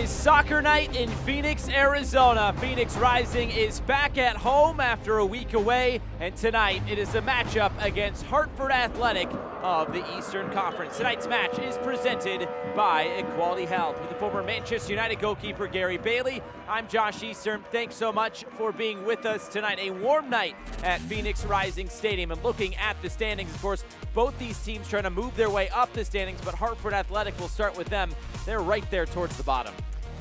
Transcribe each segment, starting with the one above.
is soccer night in Phoenix, Arizona. Phoenix Rising is back at home after a week away, and tonight it is a matchup against Hartford Athletic of the Eastern Conference. Tonight's match is presented by Equality Health. With the former Manchester United goalkeeper Gary Bailey, I'm Josh Eastern. Thanks so much for being with us tonight. A warm night at Phoenix Rising Stadium, and looking at the standings, of course, both these teams trying to move their way up the standings, but Hartford Athletic, will start with them. They're right there towards the bottom.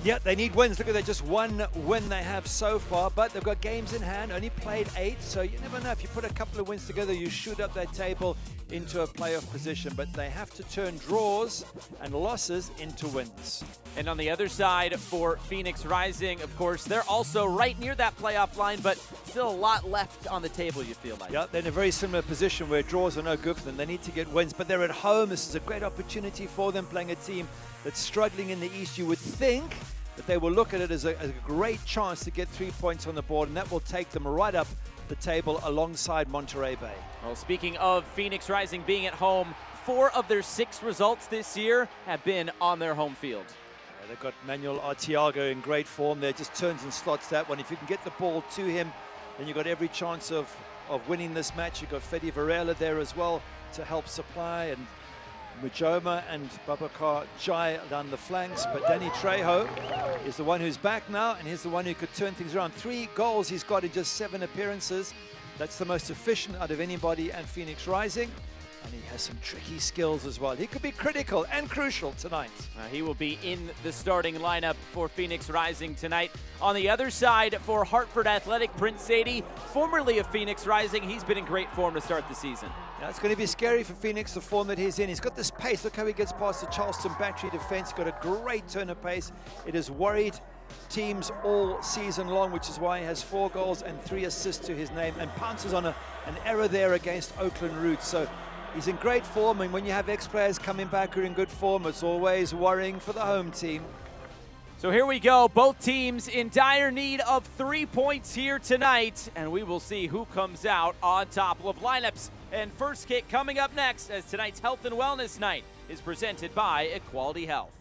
Yeah, they need wins. Look at that, just one win they have so far, but they've got games in hand, only played 8, so you never know. If you put a couple of wins together, you shoot up that table into a playoff position, but they have to turn draws and losses into wins. And on the other side for Phoenix Rising, of course, they're also right near that playoff line, but still a lot left on the table, you feel like. Yeah, they're in a very similar position where draws are no good for them. They need to get wins, but they're at home. This is a great opportunity for them, playing a team that's struggling in the East. You would think that they will look at it as a great chance to get 3 points on the board, and that will take them right up the table alongside Monterey Bay. Well, speaking of Phoenix Rising being at home, 4 of their 6 results this year have been on their home field. They've got Manuel Artiago in great form there, just turns and slots that one. If you can get the ball to him, then you've got every chance of winning this match. You've got Fede Varela there as well to help supply, and Mujoma and Babacar Jai down the flanks, but Danny Trejo is the one who's back now, and he's the one who could turn things around. 3 goals he's got in just 7 appearances. That's the most efficient out of anybody at Phoenix Rising, and he has some tricky skills as well. He could be critical and crucial tonight. He will be in the starting lineup for Phoenix Rising tonight. On the other side for Hartford Athletic, Prince Sadie, formerly of Phoenix Rising, he's been in great form to start the season. Now it's going to be scary for Phoenix, the form that he's in. He's got this pace. Look how he gets past the Charleston Battery defense. He's got a great turn of pace. It has worried teams all season long, which is why he has 4 goals and 3 assists to his name, and pounces on an error there against Oakland Roots. So he's in great form, and when you have ex-players coming back who are in good form, it's always worrying for the home team. So here we go, both teams in dire need of 3 points here tonight, and we will see who comes out on top of lineups. And first kick coming up next, as tonight's Health and Wellness Night is presented by Equality Health.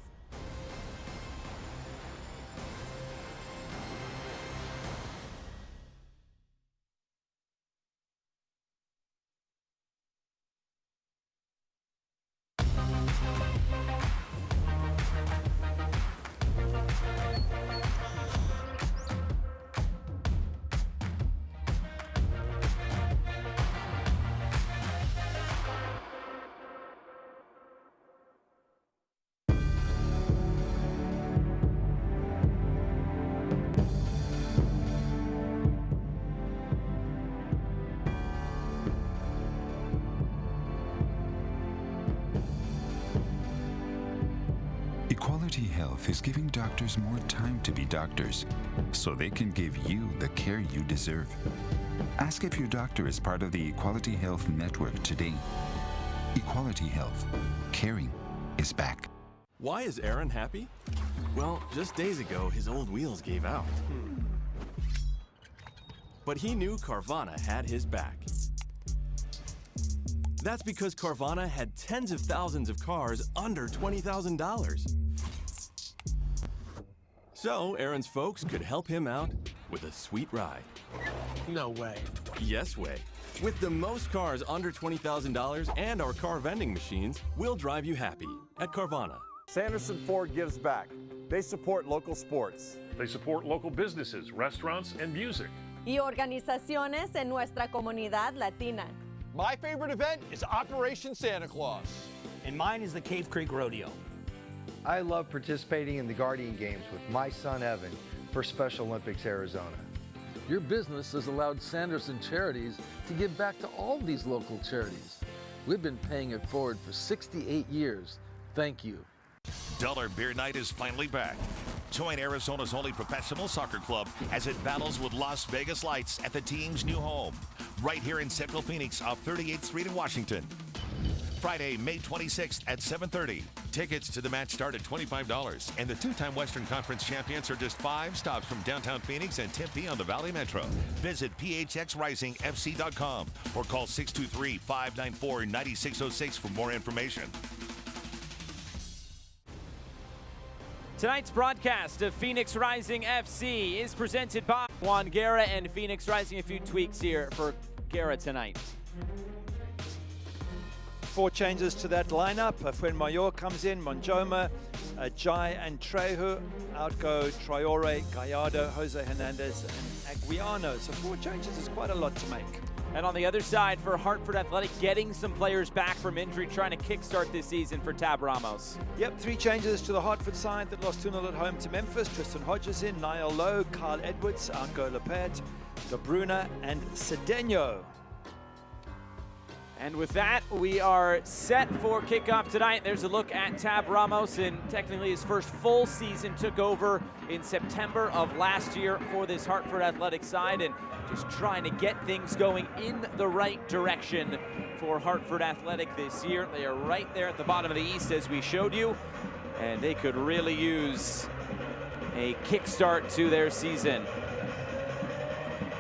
Equality Health is giving doctors more time to be doctors, so they can give you the care you deserve. Ask if your doctor is part of the Equality Health Network today. Equality Health. Caring is back. Why is Aaron happy? Well, just days ago, his old wheels gave out. But he knew Carvana had his back. That's because Carvana had tens of thousands of cars under $20,000. So Aaron's folks could help him out with a sweet ride. No way. Yes way. With the most cars under $20,000 and our car vending machines, we'll drive you happy at Carvana. Sanderson Ford gives back. They support local sports. They support local businesses, restaurants, and music. Y organizaciones en nuestra comunidad latina. My favorite event is Operation Santa Claus. And mine is the Cave Creek Rodeo. I love participating in the Guardian Games with my son Evan for Special Olympics Arizona. Your business has allowed Sanderson Charities to give back to all these local charities. We've been paying it forward for 68 years. Thank you. Dollar Beer Night is finally back. Join Arizona's only professional soccer club as it battles with Las Vegas Lights at the team's new home, right here in Central Phoenix off 38th Street in Washington. Friday, May 26th at 7:30. Tickets to the match start at $25, and the 2-time Western Conference champions are just 5 stops from downtown Phoenix and Tempe on the Valley Metro. Visit phxrisingfc.com or call 623-594-9606 for more information. Tonight's broadcast of Phoenix Rising FC is presented by Juan Guerra and Phoenix Rising. A few tweaks here for Guerra tonight. 4 changes to that lineup. Fuenmayor comes in, Monjoma, Jai and Trehu. Out go Traore, Gallardo, Jose Hernandez, and Aguiano. So 4 changes is quite a lot to make. And on the other side for Hartford Athletic, getting some players back from injury, trying to kickstart this season for Tab Ramos. Yep, 3 changes to the Hartford side that lost 2-0 at home to Memphis. Tristan Hodges in, Niall Lowe, Carl Edwards, out go Lepet, De Bruyne, and Cedeno. And with that, we are set for kickoff tonight. There's a look at Tab Ramos, and technically his first full season took over in September of last year for this Hartford Athletic side, and just trying to get things going in the right direction for Hartford Athletic this year. They are right there at the bottom of the East, as we showed you, and they could really use a kickstart to their season.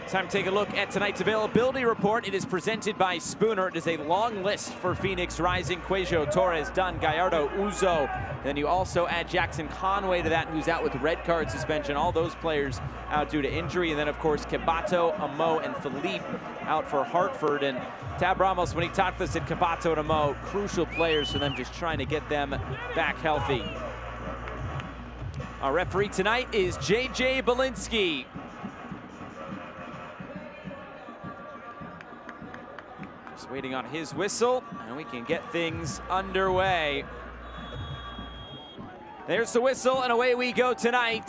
Time to take a look at tonight's availability report. It is presented by Spooner. It is a long list for Phoenix Rising. Cuejo, Torres, Dunn, Gallardo, Uzo. Then you also add Jackson Conway to that, who's out with red card suspension. All those players out due to injury. And then, of course, Cabato, Amo, and Philippe out for Hartford. And Tab Ramos, when he talked to us, said Cabato and Amo, crucial players for them, just trying to get them back healthy. Our referee tonight is JJ Belinsky. Just waiting on his whistle, and we can get things underway. There's the whistle, and away we go tonight.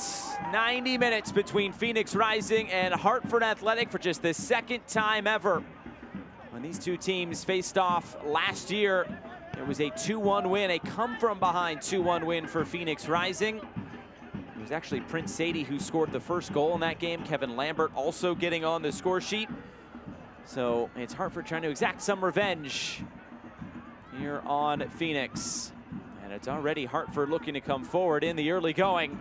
90 minutes between Phoenix Rising and Hartford Athletic for just the second time ever. When these two teams faced off last year, it was a 2-1 win, a come-from-behind 2-1 win for Phoenix Rising. It was actually Prince Sadie who scored the first goal in that game. Kevin Lambert also getting on the score sheet. So it's Hartford trying to exact some revenge here on Phoenix. And it's already Hartford looking to come forward in the early going.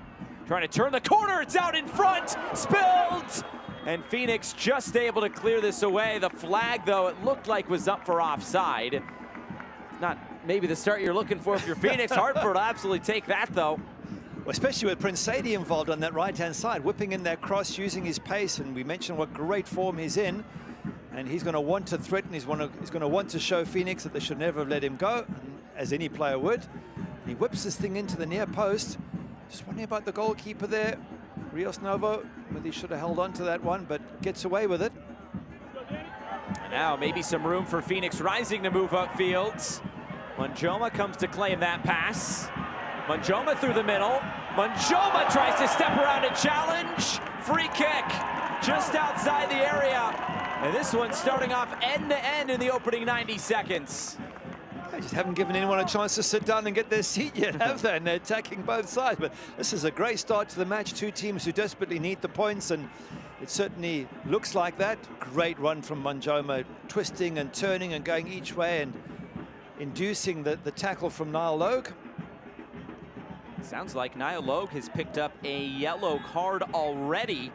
Trying to turn the corner, it's out in front, spilled! And Phoenix just able to clear this away. The flag, though, it looked like was up for offside. Not maybe the start you're looking for if you're Phoenix. Hartford will absolutely take that, though. Well, especially with Prince Sadie involved on that right-hand side, whipping in that cross, using his pace, and we mentioned what great form he's in. And he's going to want to threaten, he's going to want to show Phoenix that they should never have let him go, as any player would. And he whips this thing into the near post. Just wondering about the goalkeeper there, Rios Novo, whether he should have held on to that one, but gets away with it. And now maybe some room for Phoenix Rising to move upfield. Monjoma comes to claim that pass. Monjoma through the middle. Monjoma tries to step around and challenge. Free kick just outside the area. And this one's starting off end-to-end in the opening 90 seconds. They just haven't given anyone a chance to sit down and get their seat yet, have they? And they're attacking both sides. But this is a great start to the match. 2 teams who desperately need the points, and it certainly looks like that. Great run from Monjoma, twisting and turning and going each way and inducing the tackle from Niall Logue. Sounds like Niall Logue has picked up a yellow card already.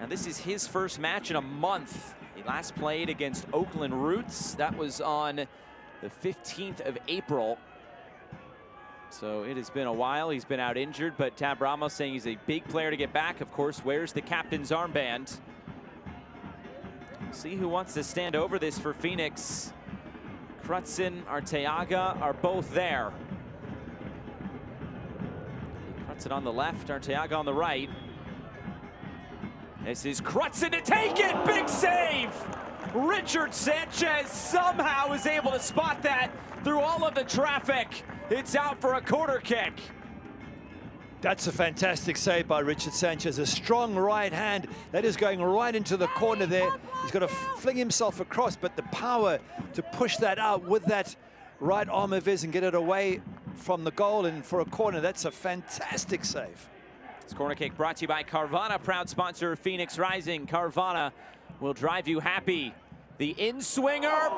Now this is his first match in a month. He last played against Oakland Roots. That was on the 15th of April. So it has been a while. He's been out injured, but Tab Ramos saying he's a big player to get back. Of course, wears the captain's armband. We'll see who wants to stand over this for Phoenix. Crutzen, Arteaga are both there. Crutzen on the left, Arteaga on the right. This is Crutzen to take it, big save! Richard Sanchez somehow is able to spot that through all of the traffic. It's out for a corner kick. That's a fantastic save by Richard Sanchez. A strong right hand that is going right into the corner there. He's got to fling himself across, but the power to push that out with that right arm of his and get it away from the goal and for a corner, that's a fantastic save. This corner kick brought to you by Carvana, proud sponsor of Phoenix Rising. Carvana will drive you happy. The in-swinger,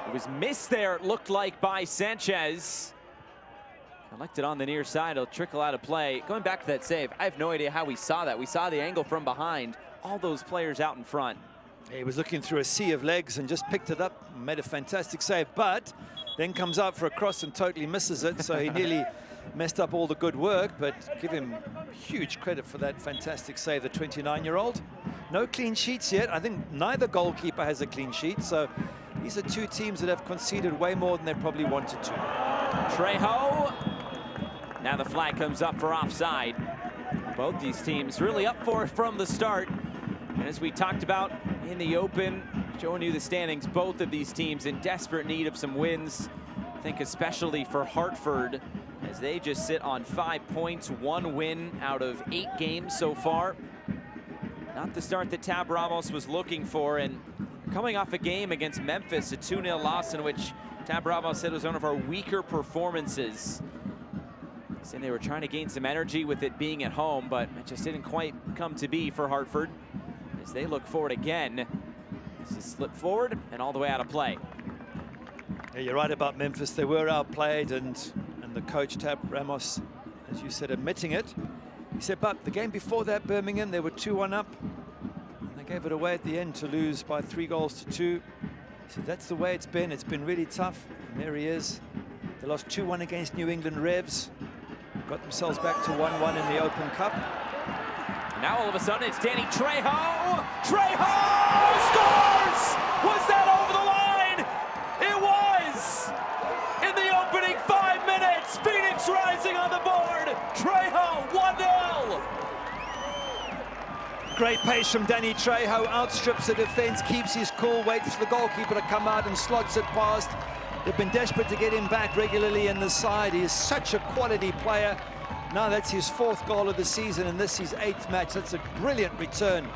it was missed there, it looked like, by Sanchez. Collected on the near side, it'll trickle out of play. Going back to that save, I have no idea how we saw that. We saw the angle from behind, all those players out in front. He was looking through a sea of legs and just picked it up, made a fantastic save, but then comes out for a cross and totally misses it, so he nearly messed up all the good work, but give him huge credit for that fantastic save, the 29-year-old. No clean sheets yet. I think neither goalkeeper has a clean sheet, so these are two teams that have conceded way more than they probably wanted to. Trejo. Now the flag comes up for offside. Both these teams really up for it from the start. And as we talked about in the open, showing you the standings, both of these teams in desperate need of some wins. I think especially for Hartford, as they just sit on 5 points, 1 win out of 8 games so far. Not the start that Tab Ramos was looking for, and coming off a game against Memphis, a 2-0 loss in which Tab Ramos said was one of our weaker performances. Saying they were trying to gain some energy with it being at home, but it just didn't quite come to be for Hartford. As they look forward again, this is slipped forward and all the way out of play. Yeah, you're right about Memphis. They were outplayed, and the coach, Tab Ramos, as you said, admitting it. He said, but the game before that, Birmingham, they were 2-1 up. And they gave it away at the end to lose by 3 goals to 2. He said, that's the way it's been. It's been really tough. And there he is. They lost 2-1 against New England Revs. Got themselves back to 1-1 in the Open Cup. Now all of a sudden it's Danny Trejo. Trejo scores! Was that over the line? It was! In the opening 5 minutes, Phoenix rising on the board. Trejo, 1-0. Great pace from Danny Trejo, outstrips the defense, keeps his cool, waits for the goalkeeper to come out and slots it past. They've been desperate to get him back regularly in the side. He is such a quality player. Now that's his 4th goal of the season, and this is his 8th match. That's a brilliant return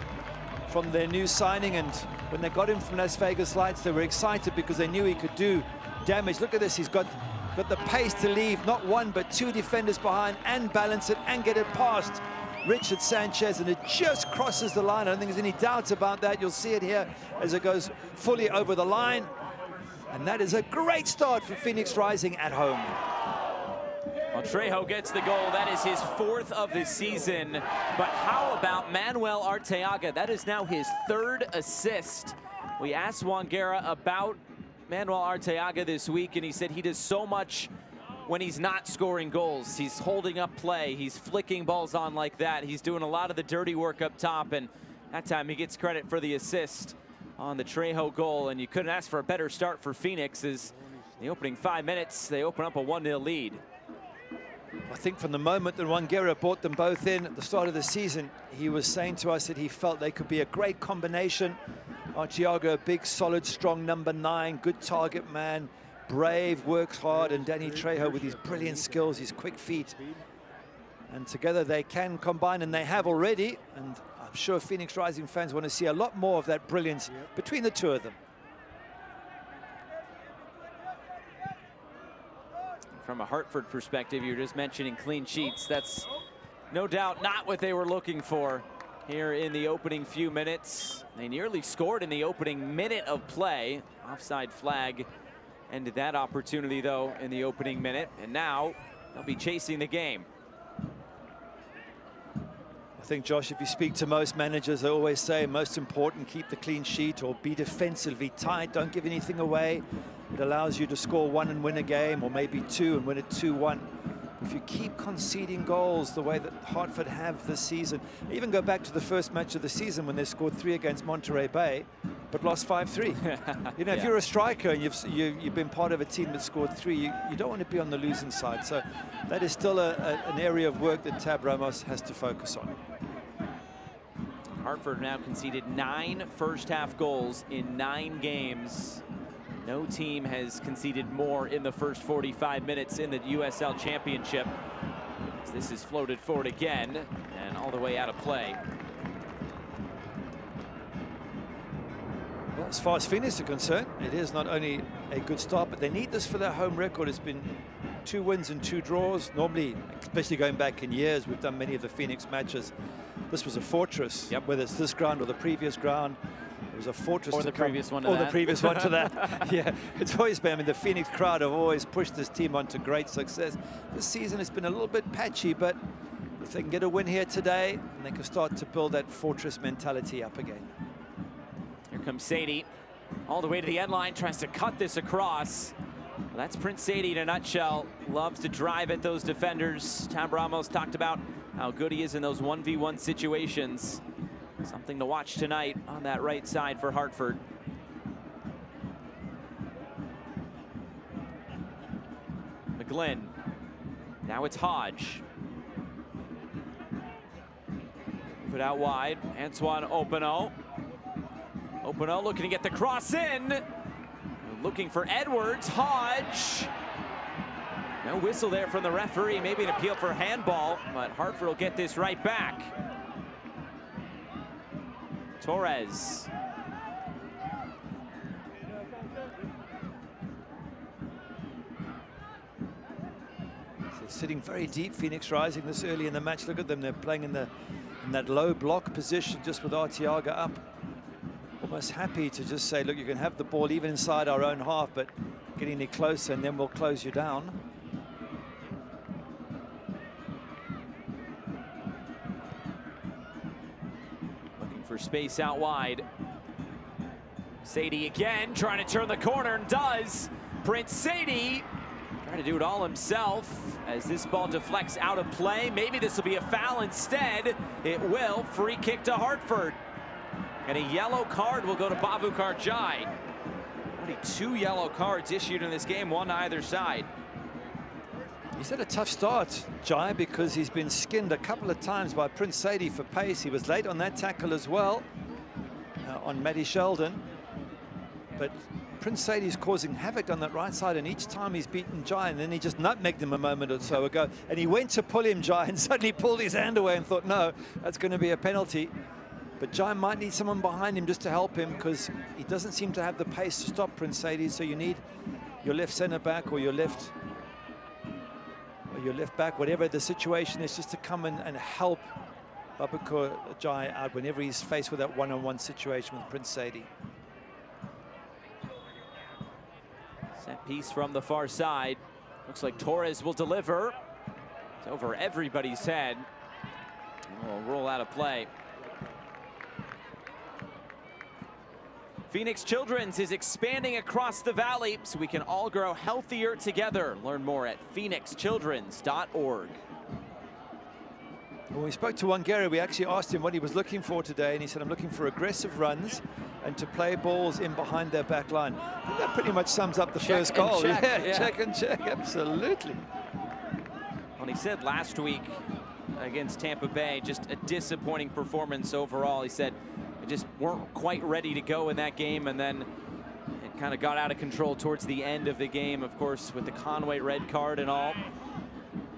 from their new signing, and when they got him from Las Vegas Lights, they were excited because they knew he could do damage. Look at this, he's got the pace to leave not 1 but 2 defenders behind and balance it and get it past Richard Sanchez, and it just crosses the line. I don't think there's any doubts about that. You'll see it here as it goes fully over the line. And that is a great start for Phoenix Rising at home. Well, Trejo gets the goal. That is his 4th of the season. But how about Manuel Arteaga? That is now his 3rd assist. We asked Wangera about Manuel Arteaga this week, and he said he does so much when he's not scoring goals. He's holding up play. He's flicking balls on like that. He's doing a lot of the dirty work up top, and that time he gets credit for the assist on the Trejo goal. And you couldn't ask for a better start for Phoenix, as in the opening 5 minutes, they open up a 1-0 lead. I think from the moment that Wangera brought them both in at the start of the season, he was saying to us that he felt they could be a great combination. Arteaga, a big, solid, strong number 9, good target man, brave, works hard, and Danny Trejo with his brilliant skills, his quick feet. And together they can combine, and they have already. And I'm sure Phoenix Rising fans want to see a lot more of that brilliance between the two of them. From a Hartford perspective, you're just mentioning clean sheets. That's no doubt not what they were looking for here in the opening few minutes. They nearly scored in the opening minute of play. Offside flag ended that opportunity, though, in the opening minute. And now they'll be chasing the game. I think, Josh, if you speak to most managers, they always say most important, keep the clean sheet or be defensively tight. Don't give anything away. It allows you to score 1 and win a game, or maybe 2 and win it 2-1. If you keep conceding goals the way that Hartford have this season, even go back to the first match of the season when they scored 3 against Monterey Bay, but lost 5-3. You know, if you're a striker and you've been part of a team that scored 3, you don't want to be on the losing side. So that is still an area of work that Tab Ramos has to focus on. Hartford now conceded 9 first-half goals in 9 games. No team has conceded more in the first 45 minutes in the USL Championship. As this is floated forward again and all the way out of play. Well, as far as Phoenix are concerned, it is not only a good start, but they need this for their home record. It's been 2 wins and 2 draws. Normally, especially going back in years, we've done many of the Phoenix matches. This was a fortress, whether it's this ground or the previous ground. It was a fortress or to the come, previous one to or that. the previous one to that. Yeah, it's always been. I mean, the Phoenix crowd have always pushed this team on to great success. This season it's been a little bit patchy, but if they can get a win here today, and they can start to build that fortress mentality up again. Here comes Sadie, all the way to the end line, tries to cut this across. That's Prince Sadie in a nutshell. Loves to drive at those defenders. Tab Ramos talked about how good he is in those 1v1 situations. Something to watch tonight on that right side for Hartford. McGlynn. Now it's Hodge. Move it out wide. Antoine Openo. Openo looking to get the cross in. Looking for Edwards. Hodge. No whistle there from the referee. Maybe an appeal for handball, but Hartford will get this right back. Torres. Sitting very deep, Phoenix Rising this early in the match. Look at them, they're playing in that low block position just with Arteaga up. Almost happy to just say, look, you can have the ball even inside our own half, but getting it closer and then we'll close you down. Looking for space out wide. Sadie again, trying to turn the corner, and does. Prince Sadie trying to do it all himself as this ball deflects out of play. Maybe this will be a foul instead. It will. Free kick to Hartford. And a yellow card will go to Babu Karjai. Only 2 yellow cards issued in this game, one to either side. He's had a tough start, Jai, because he's been skinned a couple of times by Prince Sadie for pace. He was late on that tackle as well, on Matty Sheldon. But Prince Sadie's causing havoc on that right side, and each time he's beaten Jai, and then he just nutmegged him a moment or so ago. And he went to pull him, Jai, and suddenly pulled his hand away and thought, no, that's going to be a penalty. But Jai might need someone behind him just to help him, because he doesn't seem to have the pace to stop Prince Sadie. So you need your left centre back or your left back, whatever the situation is, just to come in and help Babu Karjai out whenever he's faced with that one-on-one situation with Prince Sadie. Set piece from the far side. Looks like Torres will deliver. It's over everybody's head. We'll roll out of play. Phoenix Children's is expanding across the valley so we can all grow healthier together. Learn more at phoenixchildrens.org. When we spoke to Wangari, we actually asked him what he was looking for today, and he said, I'm looking for aggressive runs and to play balls in behind their back line. I think that pretty much sums up the first goal. Yeah, check and check, absolutely. Well, he said last week against Tampa Bay, just a disappointing performance overall. He said, I just weren't quite ready to go in that game, and then it kind of got out of control towards the end of the game, of course, with the Conway red card and all.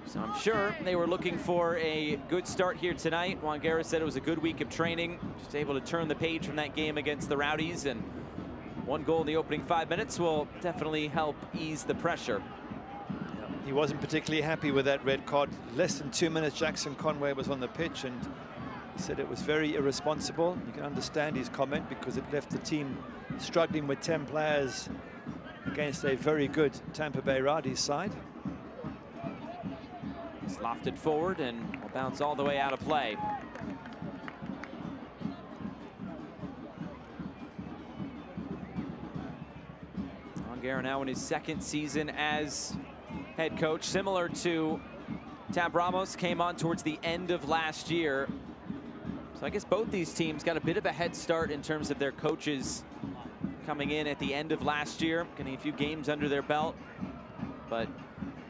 So I'm sure they were looking for a good start here tonight. Wangara said it was a good week of training, just able to turn the page from that game against the Rowdies, and 1 goal in the opening 5 minutes will definitely help ease the pressure. He wasn't particularly happy with that red card. Less than 2 minutes, Jackson Conway was on the pitch, and he said it was very irresponsible. You can understand his comment because it left the team struggling with 10 players against a very good Tampa Bay Rowdies side. It's lofted forward and will bounce all the way out of play. Wangara now in his 2nd season as head coach, similar to Tab Ramos, came on towards the end of last year. So I guess both these teams got a bit of a head start in terms of their coaches coming in at the end of last year, getting a few games under their belt. But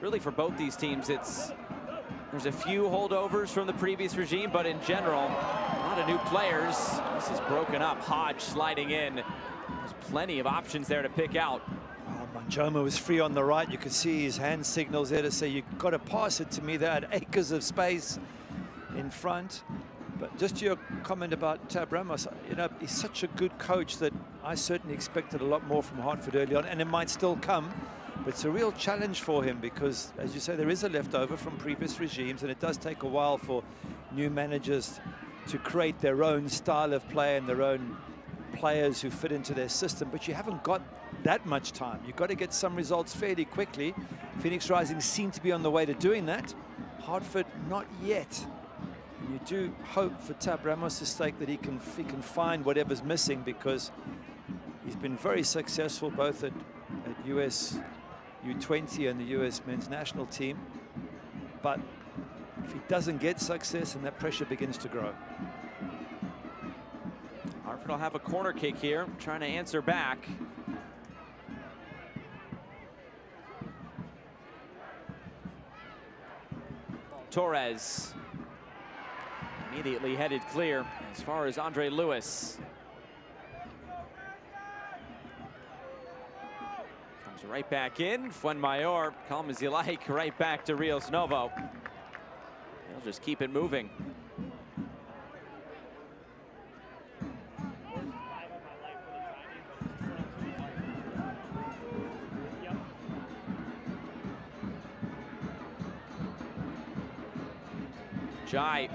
really for both these teams, there's a few holdovers from the previous regime, but in general, a lot of new players. This is broken up. Hodge sliding in. There's plenty of options there to pick out. Manjoma was free on the right. You could see his hand signals there to say, you've got to pass it to me. They had acres of space in front. But just to your comment about Tab Ramos, you know, he's such a good coach that I certainly expected a lot more from Hartford early on, and it might still come. But it's a real challenge for him because, as you say, there is a leftover from previous regimes, and it does take a while for new managers to create their own style of play and their own players who fit into their system. But you haven't got that much time. You've got to get some results fairly quickly. Phoenix Rising seem to be on the way to doing that. Hartford, not yet. And you do hope for Tab Ramos' sake that he can find whatever's missing, because he's been very successful both at USL U20 and the US men's national team. But if he doesn't get success, and that pressure begins to grow. Hartford will have a corner kick here, trying to answer back. Torres immediately headed clear as far as Andre Lewis. Comes right back in. Fuenmayor, call him as you like, right back to Rios Novo. He'll just keep it moving. Jai,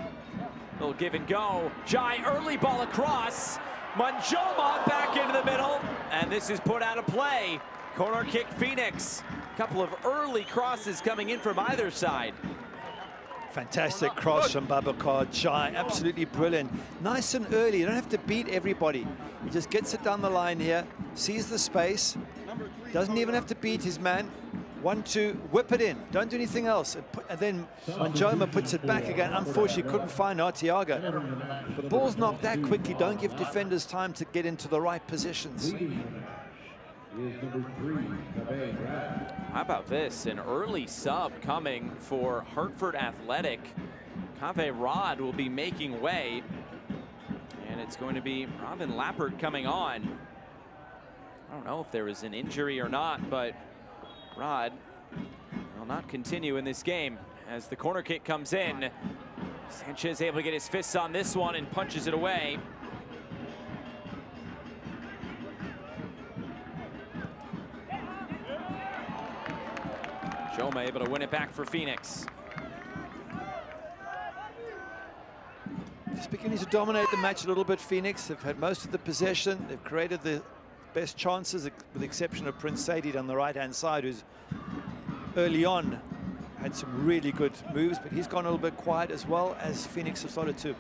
little give and go. Jai, early ball across. Manjoma back into the middle, and this is put out of play. Corner kick Phoenix. A couple of early crosses coming in from either side. Fantastic cross from Babacar Jai, absolutely brilliant. Nice and early, you don't have to beat everybody. He just gets it down the line here, sees the space, doesn't even have to beat his man. 1-2, whip it in, don't do anything else. And then Manjoma puts it back again. Unfortunately, couldn't find Arteaga. The ball's knocked that quickly, don't give defenders time to get into the right positions. How about this? An early sub coming for Hartford Athletic. Cave Rod will be making way. And it's going to be Robin Lappert coming on. I don't know if there is an injury or not, but Rod will not continue in this game as the corner kick comes in. Sanchez able to get his fists on this one and punches it away. Joma able to win it back for Phoenix. Just beginning to dominate the match a little bit, Phoenix. They've had most of the possession. They've created the best chances, with the exception of Prince Saidid on the right-hand side, who's early on had some really good moves, but he's gone a little bit quiet as well as Phoenix have started to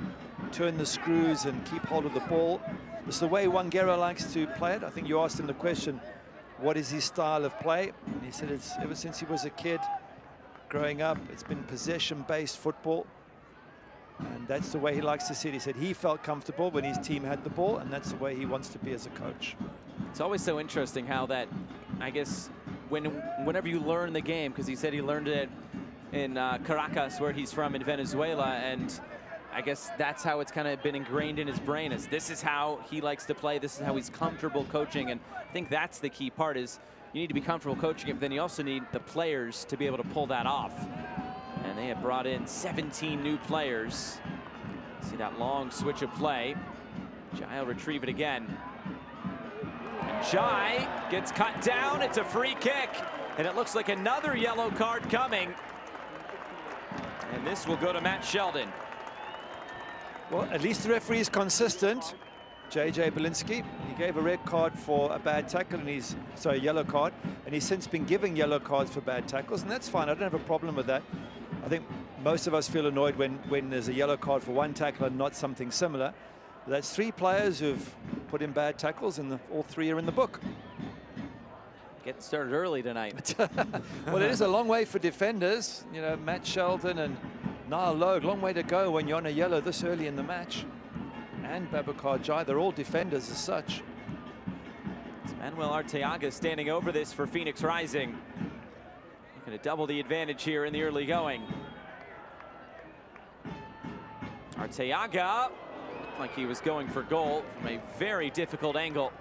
turn the screws and keep hold of the ball. It's the way Wangera likes to play it. I think you asked him the question, what is his style of play? And he said it's ever since he was a kid growing up, it's been possession-based football. And that's the way he likes to see it. He said he felt comfortable when his team had the ball, and that's the way he wants to be as a coach. It's always so interesting how that, I guess, whenever you learn the game, because he said he learned it in Caracas, where he's from in Venezuela, and I guess that's how it's kind of been ingrained in his brain, is this is how he likes to play, this is how he's comfortable coaching, and I think that's the key part, is you need to be comfortable coaching it, but then you also need the players to be able to pull that off. And they have brought in 17 new players. See that long switch of play. Jai will retrieve it again. And Jai gets cut down. It's a free kick. And it looks like another yellow card coming. And this will go to Matt Sheldon. Well, at least the referee is consistent. JJ Belinsky, he gave a red card for a bad tackle, and yellow card, and he's since been giving yellow cards for bad tackles, and that's fine. I don't have a problem with that. I think most of us feel annoyed when there's a yellow card for one tackle and not something similar. But that's 3 players who've put in bad tackles, and all 3 are in the book. Getting started early tonight. Well, it is a long way for defenders. You know, Matt Sheldon and Niall Logue, long way to go when you're on a yellow this early in the match. And Babacar Jai, they're all defenders as such. It's Manuel Arteaga standing over this for Phoenix Rising. Going to double the advantage here in the early going. Arteaga looked like he was going for goal from a very difficult angle.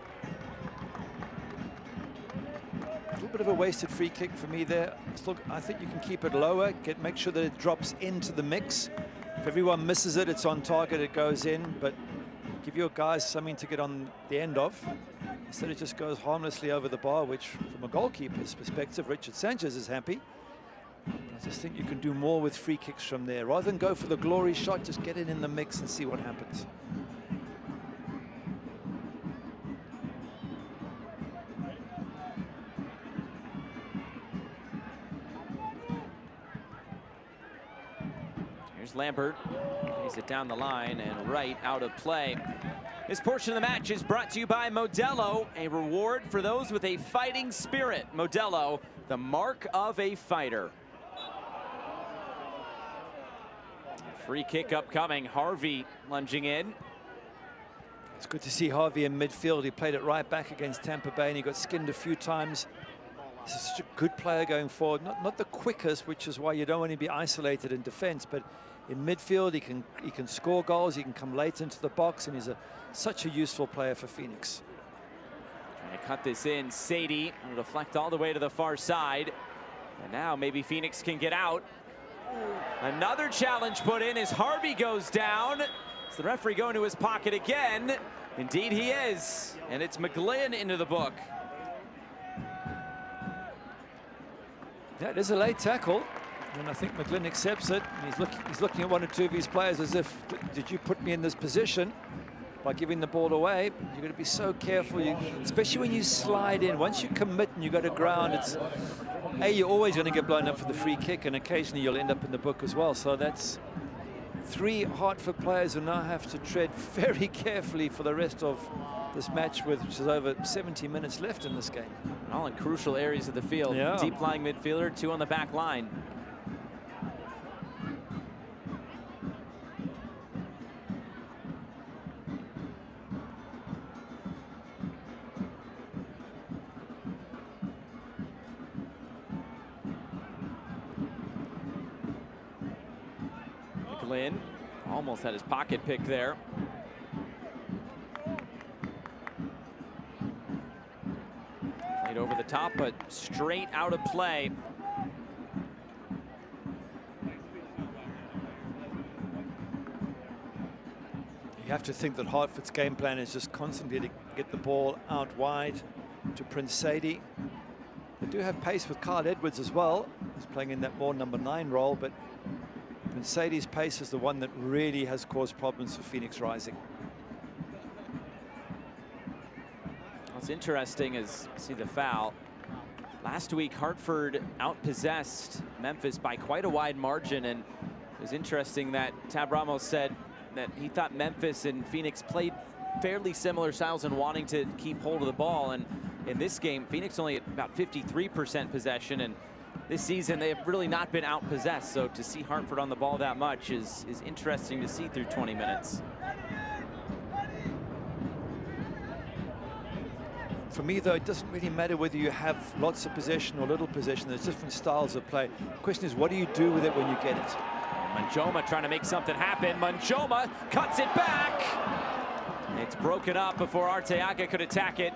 A little bit of a wasted free kick for me there. Look, I think you can keep it lower, make sure that it drops into the mix. If everyone misses it, it's on target, it goes in, but give your guys something to get on the end of. Instead it just goes harmlessly over the bar, which from a goalkeeper's perspective, Richard Sanchez is happy. But I just think you can do more with free kicks from there. Rather than go for the glory shot, just get it in the mix and see what happens. Here's Lambert. Plays it down the line and right out of play. This portion of the match is brought to you by Modelo, a reward for those with a fighting spirit. Modelo, the mark of a fighter. Free kick upcoming. Harvey lunging in. It's good to see Harvey in midfield. He played it right back against Tampa Bay and he got skinned a few times. This is such a good player going forward. Not the quickest, which is why you don't want to be isolated in defense, but in midfield he can score goals, he can come late into the box, and he's such a useful player for Phoenix. Trying to cut this in. Sadie will deflect all the way to the far side. And now maybe Phoenix can get out. Another challenge put in as Harvey goes down. Is the referee going to his pocket again? Indeed he is. And it's McGlynn into the book. Yeah, it is a late tackle. And I think McGlynn accepts it. And he's looking at one or two of his players as if, did you put me in this position by giving the ball away? You've got to be so careful, especially when you slide in. Once you commit and you go to ground, it's you're always going to get blown up for the free kick, and occasionally you'll end up in the book as well. So that's 3 Hartford players who now have to tread very carefully for the rest of this match, which is over 70 minutes left in this game. And all in crucial areas of the field. Yeah. Deep lying midfielder, 2 on the back line. McGlynn almost had his pocket pick there. Played over the top, but straight out of play. You have to think that Hartford's game plan is just constantly to get the ball out wide to Prince Sadie. They do have pace with Kyle Edwards as well. He's playing in that more number 9 role, but Prince Sadie's pace is the one that really has caused problems for Phoenix Rising. What's interesting is, see the foul. Last week, Hartford outpossessed Memphis by quite a wide margin, and it was interesting that Tab Ramos said that he thought Memphis and Phoenix played fairly similar styles in wanting to keep hold of the ball, and in this game, Phoenix only at about 53% possession, and this season they have really not been outpossessed, so to see Hartford on the ball that much is interesting to see through 20 minutes. For me, though, it doesn't really matter whether you have lots of possession or little possession. There's different styles of play. The question is, what do you do with it when you get it? Manjoma trying to make something happen. Manjoma cuts it back. It's broken up before Arteaga could attack it.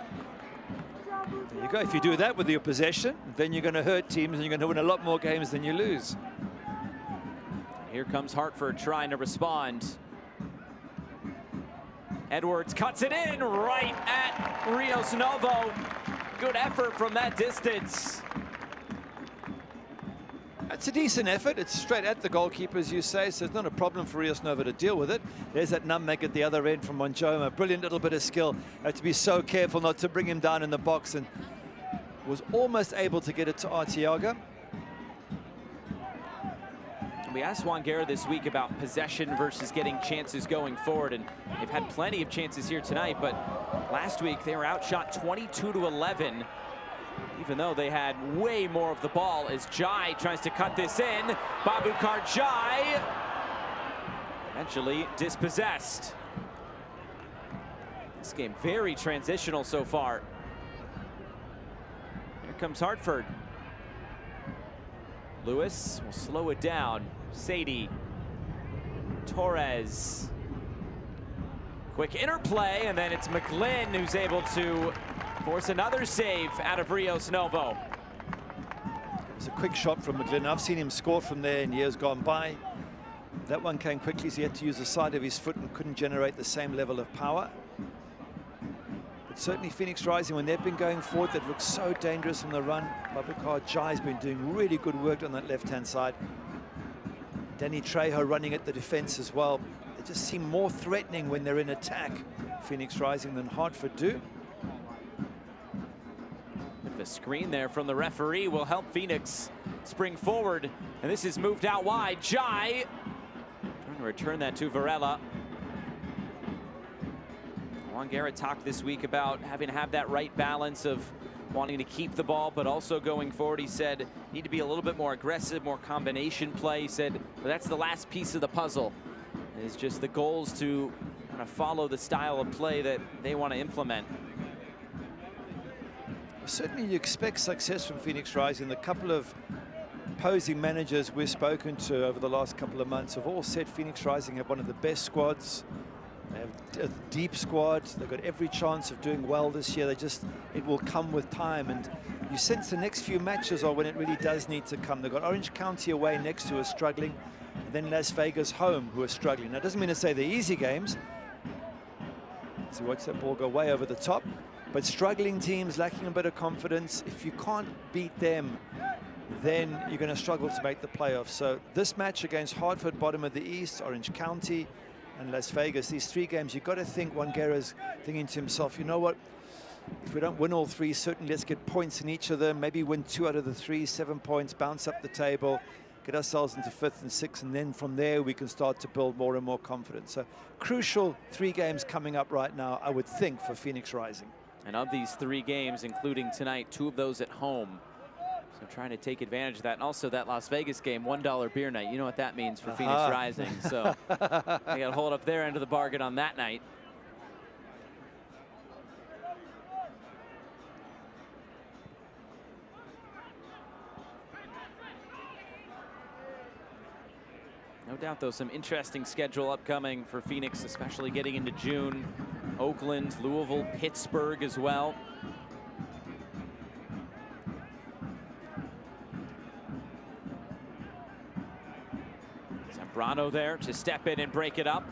There you go. If you do that with your possession, then you're going to hurt teams and you're going to win a lot more games than you lose. Here comes Hartford trying to respond. Edwards cuts it in right at Rios Novo. Good effort from that distance. That's a decent effort. It's straight at the goalkeeper, as you say, so it's not a problem for Rios Novo to deal with it. There's that nutmeg at the other end from Manjoma. Brilliant little bit of skill. Have to be so careful not to bring him down in the box, and was almost able to get it to Arteaga. We asked Juan Guerra this week about possession versus getting chances going forward, and they've had plenty of chances here tonight, but last week they were outshot 22-11, even though they had way more of the ball, as Jai tries to cut this in. Babukar Jai eventually dispossessed. This game very transitional so far. Here comes Hartford. Lewis will slow it down. Sadie, Torres, quick interplay, and then it's McGlynn who's able to force another save out of Rios Novo. It was a quick shot from McGlynn. I've seen him score from there in years gone by. That one came quickly, so he had to use the side of his foot and couldn't generate the same level of power. But certainly Phoenix Rising, when they've been going forward, they've looked so dangerous on the run. Babukar Jai has been doing really good work on that left-hand side. Danny Trejo running at the defense as well. They just seem more threatening when they're in attack, Phoenix Rising, than Hartford do. The screen there from the referee will help Phoenix spring forward, and this is moved out wide. Jai trying to return that to Varela. Juan Garrett talked this week about having to have that right balance of wanting to keep the ball, but also going forward. He said, need to be a little bit more aggressive, more combination play. He said, well, that's the last piece of the puzzle, is just the goals to kind of follow the style of play that they want to implement. Certainly you expect success from Phoenix Rising. The couple of opposing managers we've spoken to over the last couple of months have all said Phoenix Rising have one of the best squads. They have a deep squad. They've got every chance of doing well this year. It will come with time, and you sense the next few matches are when it really does need to come. They've got Orange County away next, who are struggling, and then Las Vegas home, who are struggling. Now, it doesn't mean to say they're easy games. So watch that ball go way over the top. But struggling teams, lacking a bit of confidence, if you can't beat them, then you're going to struggle to make the playoffs. So this match against Hartford, bottom of the East, Orange County, and Las Vegas, these three games, you've got to think Juan Guerra's thinking to himself, you know what, if we don't win all three, certainly let's get points in each of them, maybe win 2 out of the 3, 7 points, bounce up the table, get ourselves into 5th and 6th, and then from there we can start to build more and more confidence. So crucial 3 games coming up right now, I would think, for Phoenix Rising. And of these 3 games, including tonight, 2 of those at home. So trying to take advantage of that. And also that Las Vegas game, $1 beer night. You know what that means for Phoenix Rising. So they got to hold up their end of the bargain on that night. No doubt, though, some interesting schedule upcoming for Phoenix, especially getting into June. Oakland, Louisville, Pittsburgh as well. Zambrano there to step in and break it up.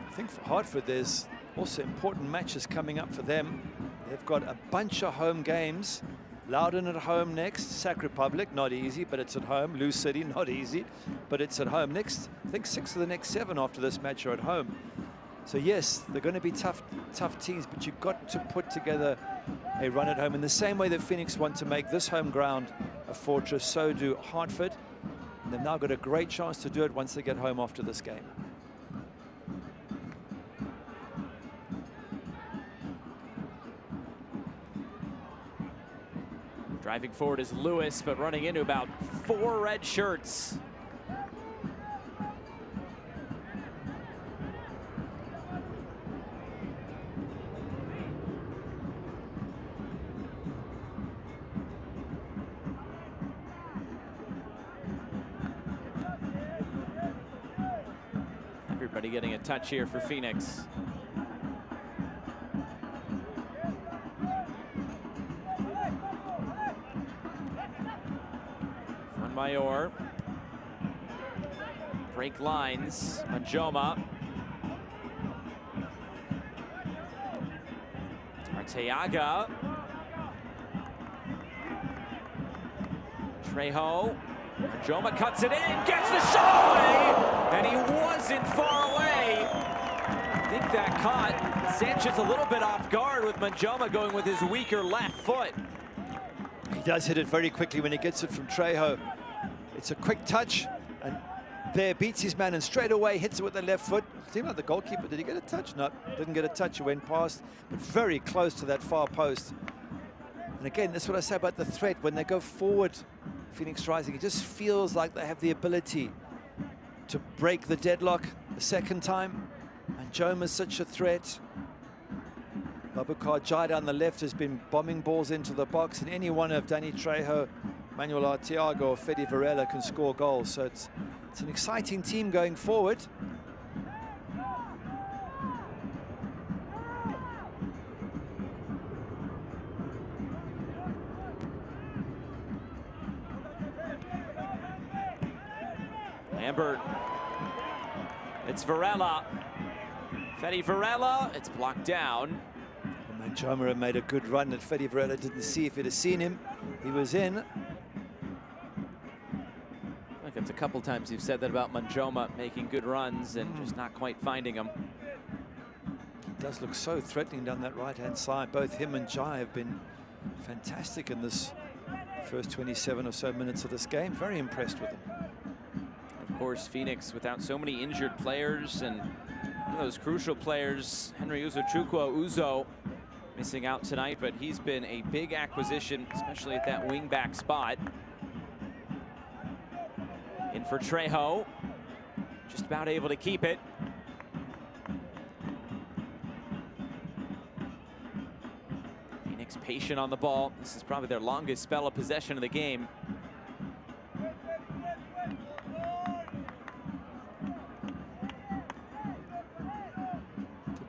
I think for Hartford, there's also important matches coming up for them. They've got a bunch of home games. Loudon at home next, Sac Republic, not easy, but it's at home. Lou City, not easy, but it's at home. Next, I think 6 of the next 7 after this match are at home. So yes, they're going to be tough teams, but you've got to put together a run at home. In the same way that Phoenix want to make this home ground a fortress, so do Hartford. And they've now got a great chance to do it once they get home after this game. Driving forward is Lewis, but running into about 4 red shirts. Everybody getting a touch here for Phoenix. Mayor. Break lines. Manjoma. Arteaga. Trejo. Manjoma cuts it in, gets the shot away, and he wasn't far away. I think that caught Sanchez a little bit off guard with Manjoma going with his weaker left foot. He does hit it very quickly when he gets it from Trejo. It's a quick touch, and there beats his man, and straight away hits it with the left foot. It seemed like the goalkeeper, did he get a touch? No, didn't get a touch. It went past, but very close to that far post. And again, that's what I say about the threat. When they go forward, Phoenix Rising, it just feels like they have the ability to break the deadlock the second time. And Joma's such a threat. Babukar Jai down the left has been bombing balls into the box, and any one of Danny Trejo, Manuel Arteaga, or Fede Varela can score goals. So it's an exciting team going forward. Lambert. It's Varela. Fede Varela. It's blocked down. Manjoma made a good run that Fede Varela didn't see. If he'd have seen him, he was in. I think it's a couple times you've said that about Manjoma making good runs and just not quite finding them. He does look so threatening down that right-hand side. Both him and Jai have been fantastic in this first 27 or so minutes of this game. Very impressed with him. Of course, Phoenix, without so many injured players and One of those crucial players, Henry Uzo missing out tonight, but he's been a big acquisition, especially at that wing-back spot. In for Trejo, just about able to keep it. Phoenix patient on the ball. This is probably their longest spell of possession of the game.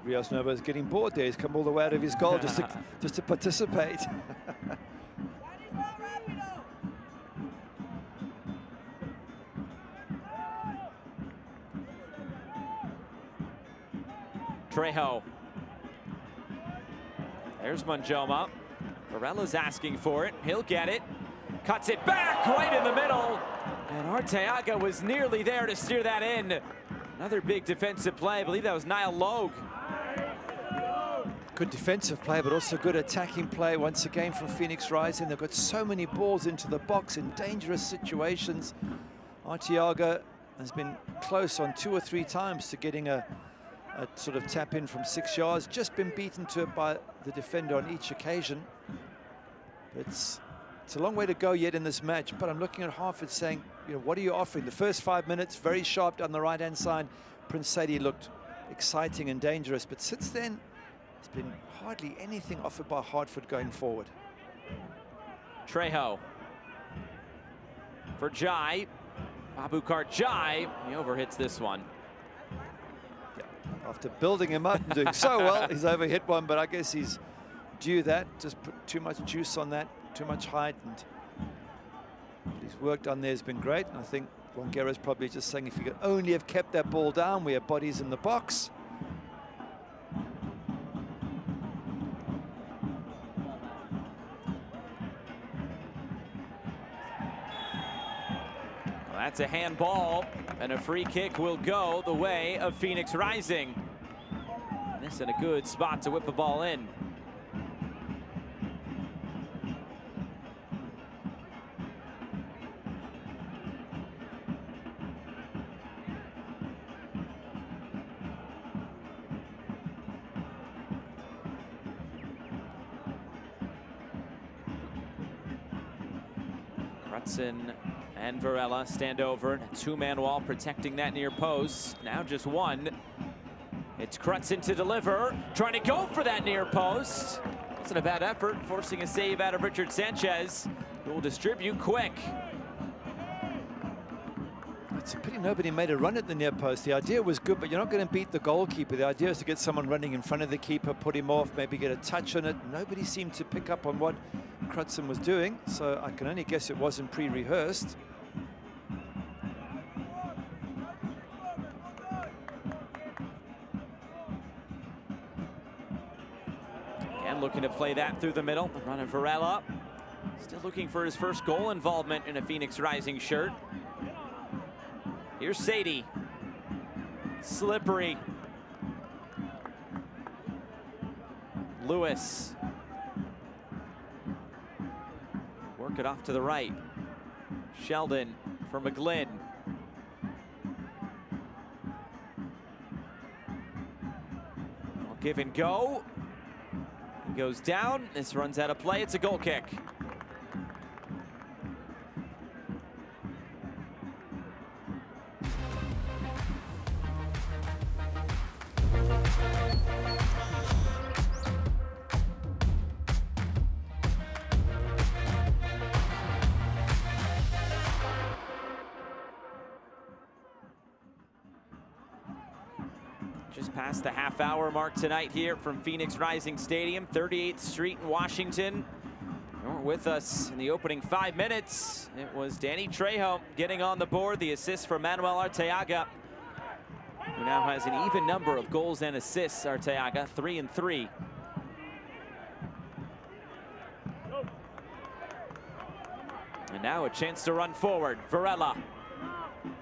Rios Nova is getting bored there. He's come all the way out of his goal just to participate. Trejo. There's Manjoma. Varella's asking for it. He'll get it. Cuts it back right in the middle. And Arteaga was nearly there to steer that in. Another big defensive play. I believe that was Niall Logue. Good defensive play, but also good attacking play once again from Phoenix Rising. They've got so many balls into the box in dangerous situations. Arteaga has been close on 2 or 3 times to getting a sort of tap in from 6 yards. Just been beaten to it by the defender on each occasion. It's a long way to go yet in this match, but I'm looking at Hartford saying, you know, what are you offering? The first 5 minutes, very sharp down the right-hand side. Prince Sadie looked exciting and dangerous, but since then, there's been hardly anything offered by Hartford going forward. Trejo for Jai. Babukar Jai, he overhits this one. Yeah. After building him up and doing so well, he's overhit one, but I guess he's due that. Just put too much juice on that, too much height, and his work done there has been great. And I think Wongero's probably just saying, if you could only have kept that ball down, we have bodies in the box. That's a handball, and a free kick will go the way of Phoenix Rising. And this in a good spot to whip the ball in. Crutzen and Varela stand over. A 2-man wall protecting that near post. Now just one. It's Crutzen to deliver. Trying to go for that near post. Wasn't a bad effort, forcing a save out of Richard Sanchez, who will distribute quick. It's a pity nobody made a run at the near post. The idea was good, but you're not going to beat the goalkeeper. The idea is to get someone running in front of the keeper, put him off, maybe get a touch on it. Nobody seemed to pick up on what Crutzen was doing, so I can only guess it wasn't pre-rehearsed. Again, looking to play that through the middle. Running Varela. Still looking for his first goal involvement in a Phoenix Rising shirt. Here's Sadie. Slippery. Lewis. Work it off to the right. Sheldon for McGlynn. Give and go. He goes down. This runs out of play. It's a goal kick. Just past the half-hour mark tonight here from Phoenix Rising Stadium, 38th Street in Washington. You're with us in the opening 5 minutes. It was Danny Trejo getting on the board, the assist for Manuel Arteaga, who now has an even number of goals and assists. Arteaga, 3 and 3. And now a chance to run forward. Varela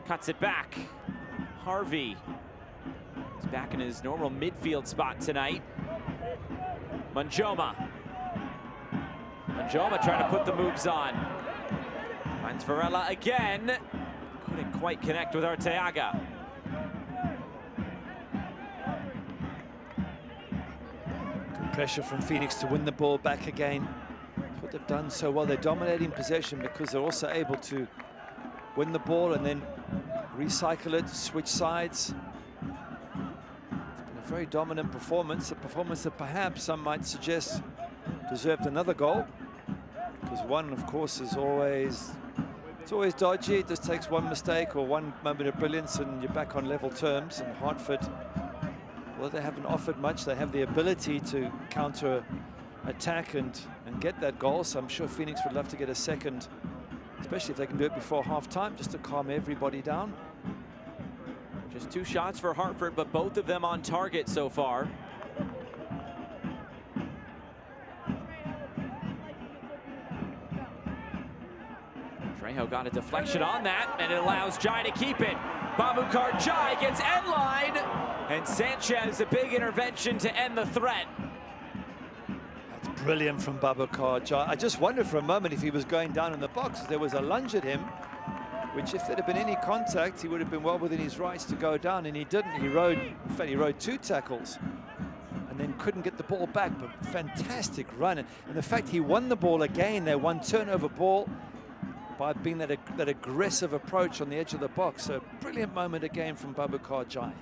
cuts it back. Harvey. He's back in his normal midfield spot tonight. Manjoma. Manjoma trying to put the moves on. Finds Varela again. Couldn't quite connect with Arteaga. pressure from Phoenix to win the ball back again. That's what they've done so well. They're dominating possession because they're also able to win the ball and then recycle it, switch sides. It's been a very dominant performance, a performance that perhaps some might suggest deserved another goal, because one, of course, is always, it's always dodgy. It just takes one mistake or one moment of brilliance and you're back on level terms. And Hartford, well, they haven't offered much. They have the ability to counter attack and get that goal, so I'm sure Phoenix would love to get a second, especially if they can do it before half-time, just to calm everybody down. Just 2 shots for Hartford, but both of them on target so far. Trejo got a deflection on that, and it allows Jai to keep it. Babukar Jai gets end line, and Sanchez, a big intervention to end the threat. That's brilliant from Babukar Jai. I just wondered for a moment if he was going down in the box. There was a lunge at him, which if there'd have been any contact, he would have been well within his rights to go down, and he didn't. He rode, in fact, he rode 2 tackles and then couldn't get the ball back, but fantastic run. And the fact he won the ball again, their 1 turnover ball, by being that aggressive approach on the edge of the box. So brilliant moment again from Babukar Jai.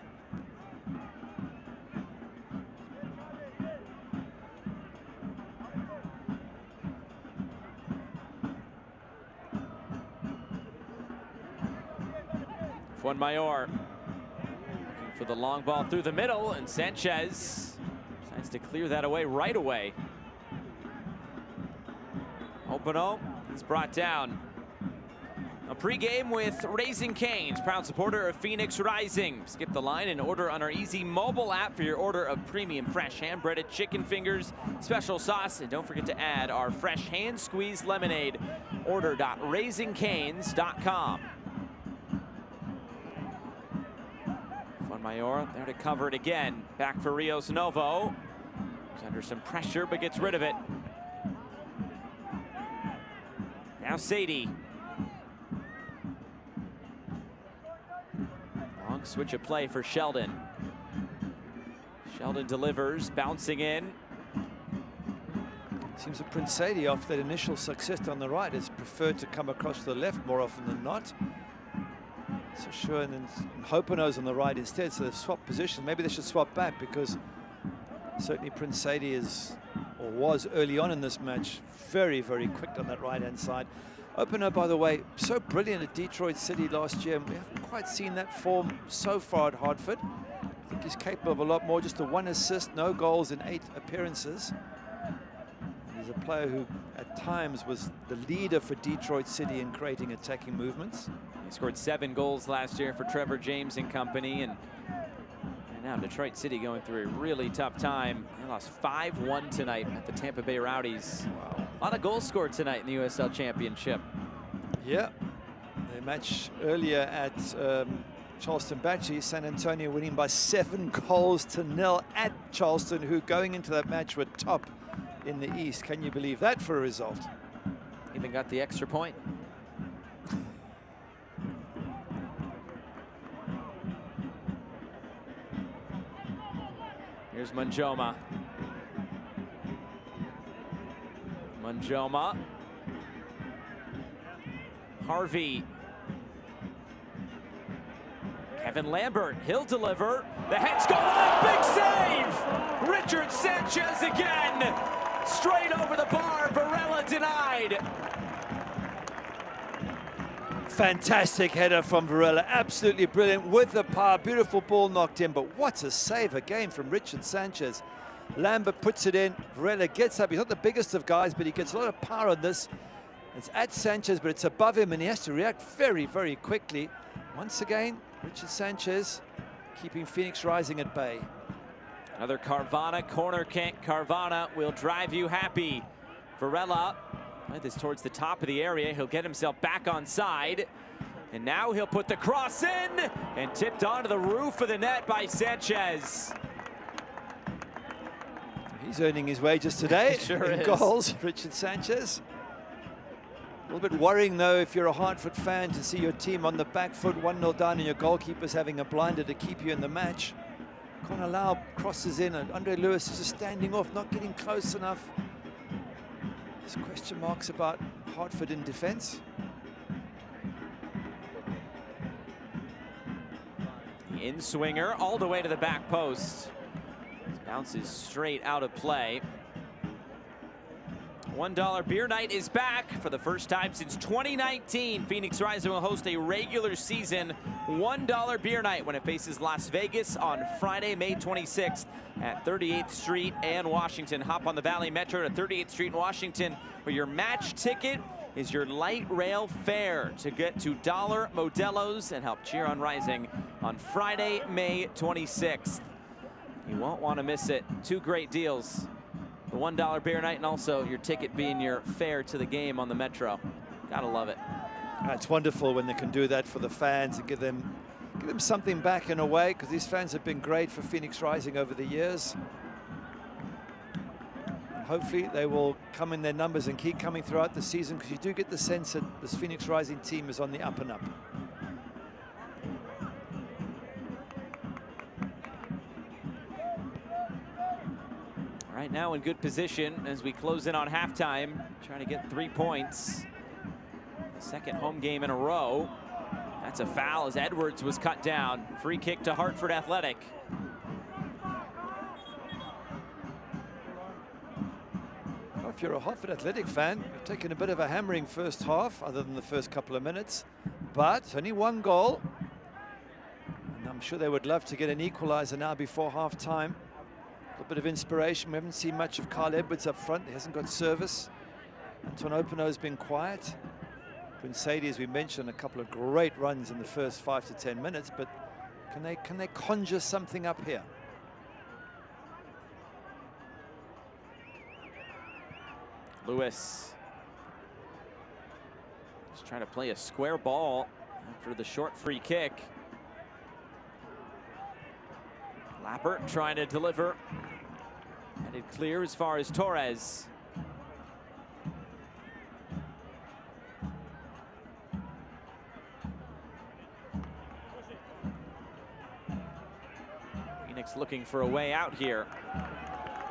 Juan Mayor looking for the long ball through the middle, and Sanchez decides to clear that away right away. Openo, he's brought down. A pregame with Raising Cane's, proud supporter of Phoenix Rising. Skip the line and order on our easy mobile app for your order of premium fresh hand-breaded chicken fingers, special sauce, and don't forget to add our fresh hand-squeezed lemonade. Order.raisingcanes.com. Mayor there to cover it again. Back for Rios Novo. He's under some pressure, but gets rid of it. Now Sadie. Long switch of play for Sheldon. Sheldon delivers, bouncing in. Seems that Prince Sadie, after that initial success on the right, has preferred to come across to the left more often than not. So sure, and then Hopeno's on the right instead, so they've swapped position. Maybe they should swap back, because certainly Prince Sadie is, or was early on in this match, very, very quick on that right-hand side. Openo, by the way, so brilliant at Detroit City last year, and we haven't quite seen that form so far at Hartford. I think he's capable of a lot more, just a 1 assist, no goals in 8 appearances. He's a player who at times was the leader for Detroit City in creating attacking movements. He scored 7 goals last year for Trevor James and company, and now Detroit City going through a really tough time. They lost 5-1 tonight at the Tampa Bay Rowdies. Wow. A lot of goals scored tonight in the USL Championship. Yeah, the match earlier at Charleston Battery, San Antonio winning by 7-0 at Charleston, who going into that match were top in the East. Can you believe that for a result? Even got the extra point. Here's Manjoma. Manjoma. Harvey. Kevin Lambert, he'll deliver. The heads go on, big save! Richard Sanchez again. Straight over the bar, Varela denied. Fantastic header from Varela, absolutely brilliant with the power, beautiful ball knocked in, but what a save again from Richard Sanchez. Lambert puts it in, Varela gets up, he's not the biggest of guys, but he gets a lot of power on this. It's at Sanchez, but it's above him, and he has to react very, very quickly. Once again, Richard Sanchez keeping Phoenix Rising at bay. Another Carvana corner kick. Carvana will drive you happy. Varela played this towards the top of the area. He'll get himself back on side. And now he'll put the cross in and tipped onto the roof of the net by Sanchez. He's earning his wages today sure in is. Goals, Richard Sanchez. A little bit worrying, though, if you're a Hartford fan, to see your team on the back foot, 1-0 down, and your goalkeeper's having a blinder to keep you in the match. Can't allow crosses in, and Andre Lewis is just standing off, not getting close enough. There's question marks about Hartford in defense. The in-swinger all the way to the back post. Bounces straight out of play. $1 beer night is back for the first time since 2019. Phoenix Rising will host a regular season $1 beer night when it faces Las Vegas on Friday, May 26th at 38th Street and Washington. Hop on the Valley Metro to 38th Street in Washington, where your match ticket is your light rail fare to get to Dollar Modelo's and help cheer on Rising on Friday, May 26th. You won't want to miss it. Two great deals. The $1 beer night and also your ticket being your fare to the game on the Metro. Gotta love it. It's wonderful when they can do that for the fans and give them something back in a way, because these fans have been great for Phoenix Rising over the years. And hopefully they will come in their numbers and keep coming throughout the season, because you do get the sense that this Phoenix Rising team is on the up and up. Right now in good position as we close in on halftime, trying to get 3 points. The second home game in a row. That's a foul as Edwards was cut down. Free kick to Hartford Athletic. Well, if you're a Hartford Athletic fan, you've taken a bit of a hammering first half, other than the first couple of minutes, but only one goal. And I'm sure they would love to get an equalizer now before halftime. A bit of inspiration. We haven't seen much of Carl Edwards up front. He hasn't got service. Antoine Openo has been quiet. Prince Sadie, as we mentioned, a couple of great runs in the first 5 to 10 minutes, but can they conjure something up here? Lewis just trying to play a square ball after the short free kick. Lappert trying to deliver. Headed clear as far as Torres. Phoenix looking for a way out here.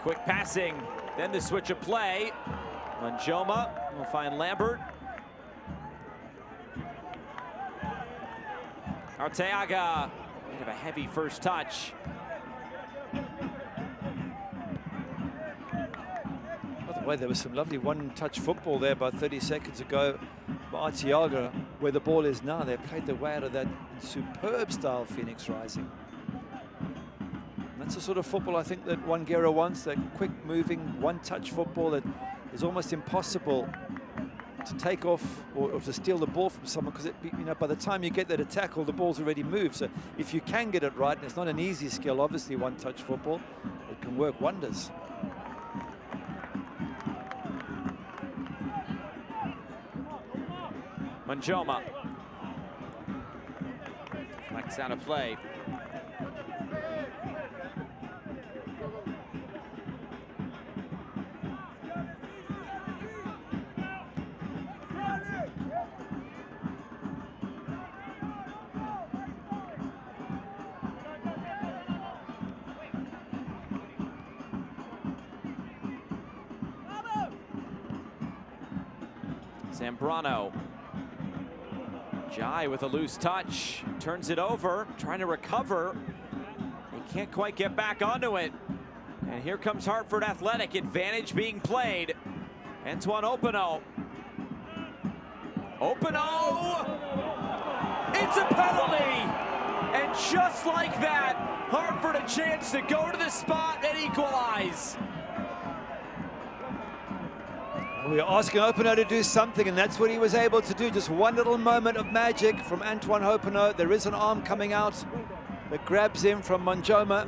Quick passing, then the switch of play. Manjoma will find Lambert. Arteaga, bit of a heavy first touch. Way, there was some lovely one-touch football there about 30 seconds ago by Arteaga, where the ball is now. They played their way out of that in superb style, Phoenix Rising. And that's the sort of football I think that Wangera wants, that quick-moving, one-touch football that is almost impossible to take off or to steal the ball from someone, because by the time you get there to tackle, the ball's already moved. So if you can get it right, and it's not an easy skill, obviously, one-touch football, it can work wonders. Manjoma. Flex out of play. Zambrano. Jai with a loose touch, turns it over, trying to recover. He can't quite get back onto it. And here comes Hartford Athletic, advantage being played. Antoine Openo. Openo! It's a penalty! And just like that, Hartford a chance to go to the spot and equalize. We are asking Openo to do something, and that's what he was able to do. Just one little moment of magic from Antoine Openo. There is an arm coming out that grabs him from Manjoma.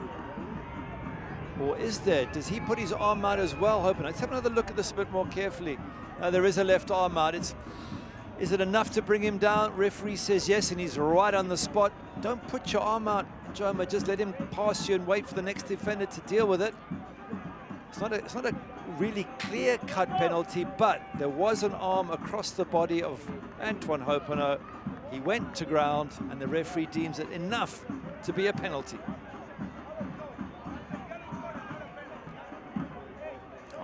Or is there? Does he put his arm out as well, Openo? Let's have another look at this a bit more carefully. There is a left arm out. Is it enough to bring him down? Referee says yes, and he's right on the spot. Don't put your arm out, Manjoma. Just let him pass you and wait for the next defender to deal with it. It's not a really clear-cut penalty, but there was an arm across the body of Antoine Openo. He went to ground, and the referee deems it enough to be a penalty.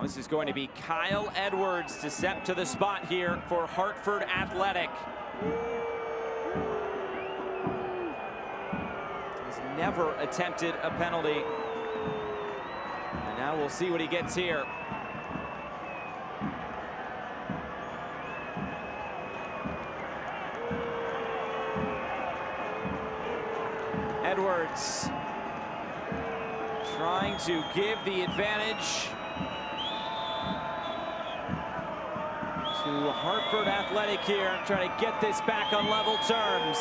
This is going to be Kyle Edwards to step to the spot here for Hartford Athletic. He's never attempted a penalty. And now we'll see what he gets here. Edwards trying to give the advantage to Hartford Athletic here, trying to get this back on level terms.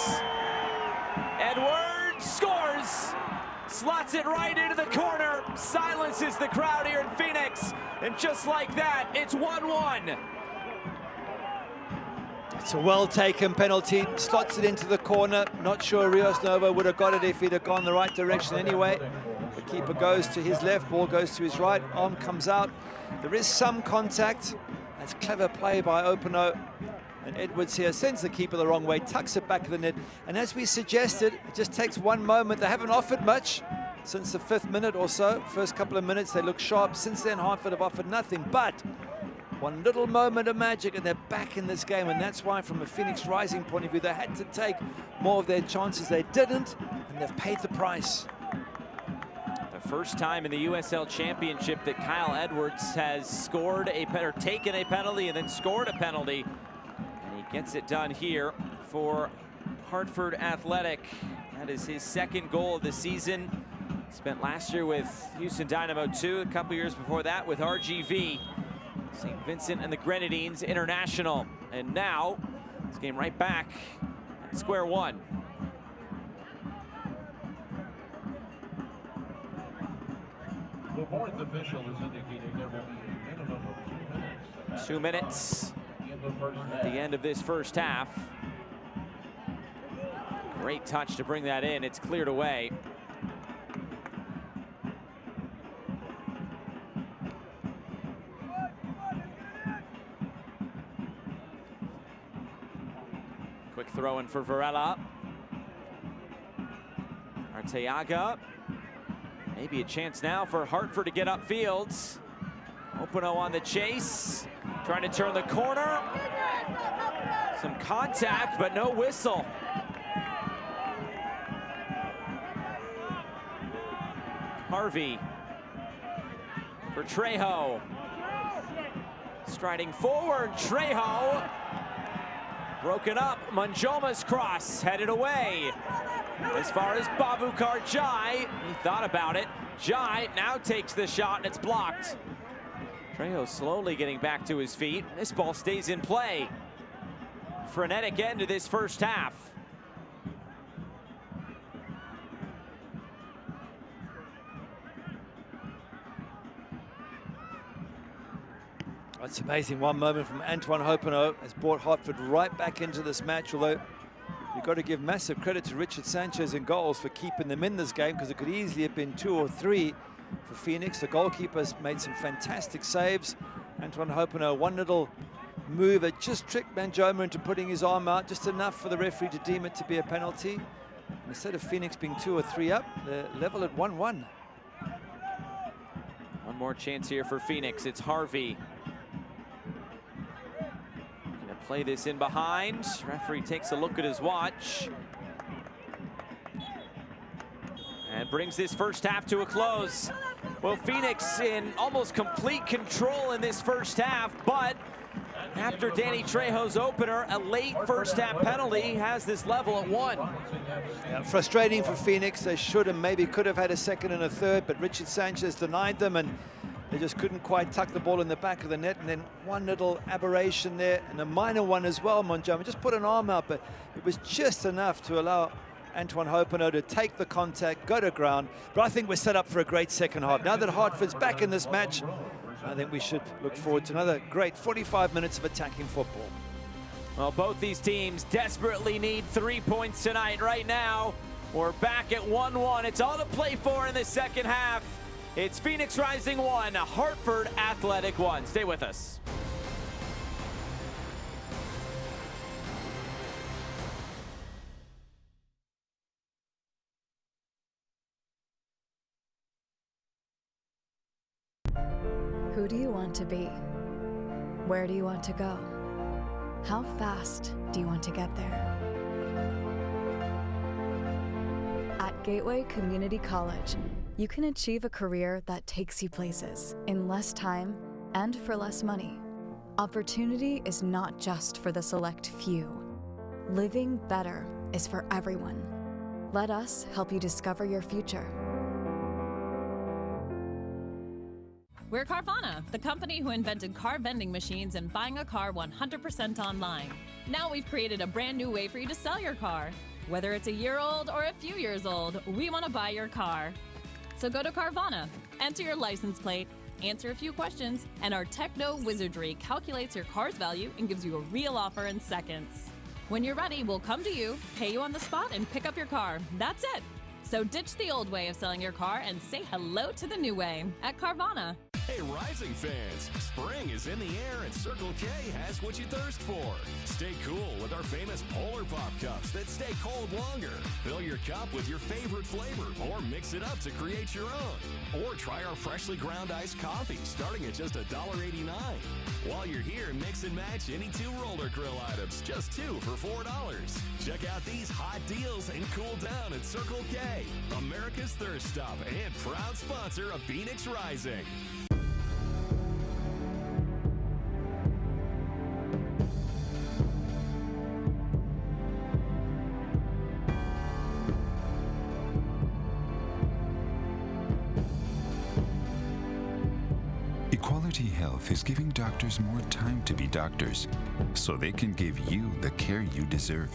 Edwards scores, slots it right into the corner, silences the crowd here in Phoenix, and just like that, it's 1-1. It's a well-taken penalty, slots it into the corner. Not sure Rios Novo would have got it if he'd have gone the right direction anyway. The keeper goes to his left, ball goes to his right, arm comes out. There is some contact. That's clever play by Openo. And Edwards here sends the keeper the wrong way, tucks it back of the net. And as we suggested, it just takes one moment. They haven't offered much since the 5th minute or so. First couple of minutes, they look sharp. Since then, Hartford have offered nothing. But one little moment of magic and they're back in this game, and that's why from a Phoenix Rising point of view they had to take more of their chances. They didn't, and they've paid the price. The first time in the USL Championship that Kyle Edwards has scored or taken a penalty and then scored a penalty, and he gets it done here for Hartford Athletic. That is his 2nd goal of the season. Spent last year with Houston Dynamo 2, a couple years before that with RGV. St. Vincent and the Grenadines International. And now, this game right back at square one. The fourth official is indicating there will be a minimum of 2 minutes at the end of this first half. Great touch to bring that in. It's cleared away. Quick throw in for Varela. Arteaga. Maybe a chance now for Hartford to get upfield. Openo on the chase. Trying to turn the corner. Some contact, but no whistle. Harvey for Trejo. Striding forward, Trejo. Broken up, Manjoma's cross, headed away. As far as Babukar Jai, he thought about it. Jai now takes the shot and it's blocked. Trejo slowly getting back to his feet. This ball stays in play. Frenetic end to this first half. It's amazing. One moment from Antoine Openo has brought Hartford right back into this match, although you've got to give massive credit to Richard Sanchez in goals for keeping them in this game, because it could easily have been 2 or 3 for Phoenix. The goalkeeper's made some fantastic saves. Antoine Openo, one little move that just tricked Manjoma into putting his arm out, just enough for the referee to deem it to be a penalty. And instead of Phoenix being 2 or 3 up, they're level at 1-1. One more chance here for Phoenix. It's Harvey. Play this in behind. Referee takes a look at his watch and brings this first half to a close. Well, Phoenix in almost complete control in this first half, but after Danny Trejo's opener, a late first half penalty has this level at 1. Yeah, frustrating for Phoenix. They should and maybe could have had a second and a third, but Richard Sanchez denied them, and they just couldn't quite tuck the ball in the back of the net. And then one little aberration there, and a minor one as well. Manjoma just put an arm out, but it was just enough to allow Antoine Openo to take the contact, go to ground. But I think we're set up for a great second half. Now that Hartford's back in this match, I think we should look forward to another great 45 minutes of attacking football. Well, both these teams desperately need 3 points tonight. Right now, we're back at 1-1. It's all to play for in the second half. It's Phoenix Rising 1, Hartford Athletic 1. Stay with us. Who Who do you want to be? Where do you want to go? How fast do you want to get there? At Gateway Community College, you can achieve a career that takes you places in less time and for less money. Opportunity is not just for the select few. Living better is for everyone. Let us help you discover your future. We're Carvana, the company who invented car vending machines and buying a car 100% online. Now we've created a brand new way for you to sell your car. Whether it's a year old or a few years old, we want to buy your car. So go to Carvana, enter your license plate, answer a few questions, and our techno wizardry calculates your car's value and gives you a real offer in seconds. When you're ready, we'll come to you, pay you on the spot, and pick up your car. That's it. So ditch the old way of selling your car and say hello to the new way at Carvana. Hey, Rising fans! Spring is in the air and Circle K has what you thirst for. Stay cool with our famous Polar Pop Cups that stay cold longer. Fill your cup with your favorite flavor or mix it up to create your own. Or try our freshly ground iced coffee starting at just $1.89. While you're here, mix and match any 2 roller grill items, just 2 for $4. Check out these hot deals and cool down at Circle K, America's thirst stop and proud sponsor of Phoenix Rising. Equality Health is giving doctors more time to be doctors, so they can give you the care you deserve.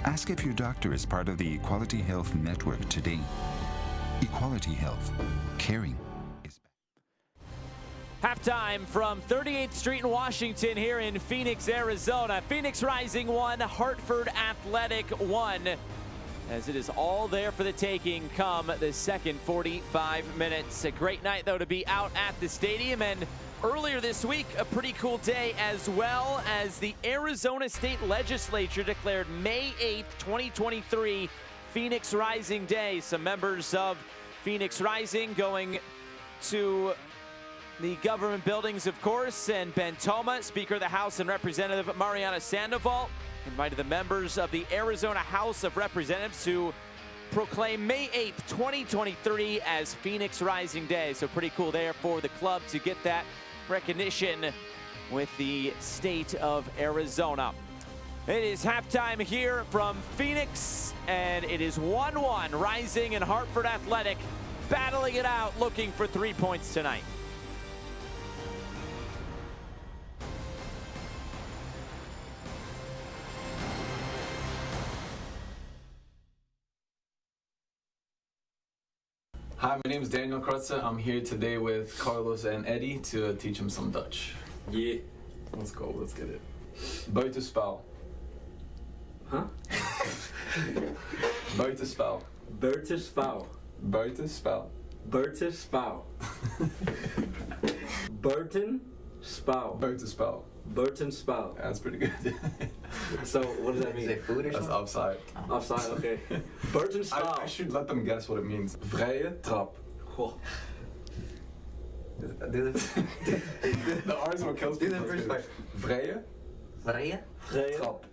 Ask if your doctor is part of the Equality Health Network today. Equality Health. Caring is back. Halftime from 38th Street in Washington here in Phoenix, Arizona. Phoenix Rising 1, Hartford Athletic 1. As it is all there for the taking come the second 45 minutes. A great night, though, to be out at the stadium. And earlier this week, a pretty cool day as well, as the Arizona State Legislature declared May 8th, 2023, Phoenix Rising Day. Some members of Phoenix Rising going to the government buildings, of course, and Ben Toma, Speaker of the House, and Representative Mariana Sandoval invited the members of the Arizona House of Representatives to proclaim May 8th, 2023 as Phoenix Rising Day. So pretty cool there for the club to get that recognition with the state of Arizona. It is halftime here from Phoenix, and it is 1-1, Rising and Hartford Athletic battling it out, looking for 3 points tonight. Hi, my name is Daniel Krotze. I'm here today with Carlos and Eddie to teach them some Dutch. Yeah. Let's go, let's get it. Buitenspel. Huh? Buitenspel. Buitenspel. Buitenspel. Buitenspel. Buitenspel. Buitenspel. Buitenspel. Yeah, that's pretty good. So, what does that mean? Is it food or something? That's offside. Offside, okay. Buitenspel. I should let them guess what it means. Vrije trap. Goh. The R is what kills people. Vrije. Vrije? Vrije trap.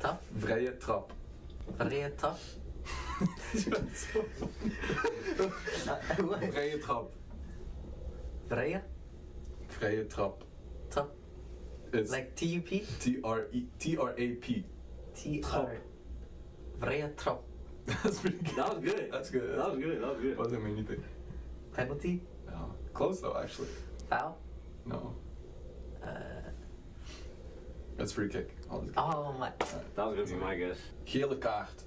Tap? Vrije trap. Vrije trap? Vrije trap. Vrije? Vrije trap. Trap? It's like T-U-P? T-R-A-P. T-R. Vrije trap. That's pretty good. That was good. That's good. That was good. That was good. What does it mean, you think? Penalty? No. Close though, actually. Foul? No. That's free kick. Oh my. That was gonna be my guess. Gele kaart.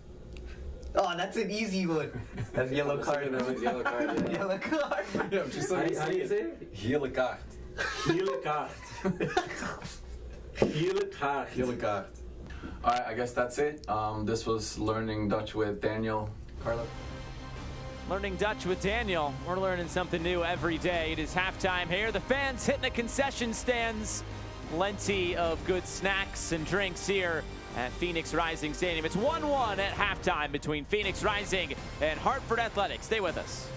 Oh, that's an easy one. That's yellow card. Yellow card. Yeah. Yellow card. Yeah, just how do you say it? Gele kaart. Gele kaart. Gele kaart. Gele kaart. Alright, I guess that's it. This was Learning Dutch with Daniel. Carlo? Learning Dutch with Daniel. We're learning something new every day. It is halftime here. The fans hitting the concession stands. Plenty of good snacks and drinks here at Phoenix Rising Stadium. It's 1-1 at halftime between Phoenix Rising and Hartford Athletic. Stay with us.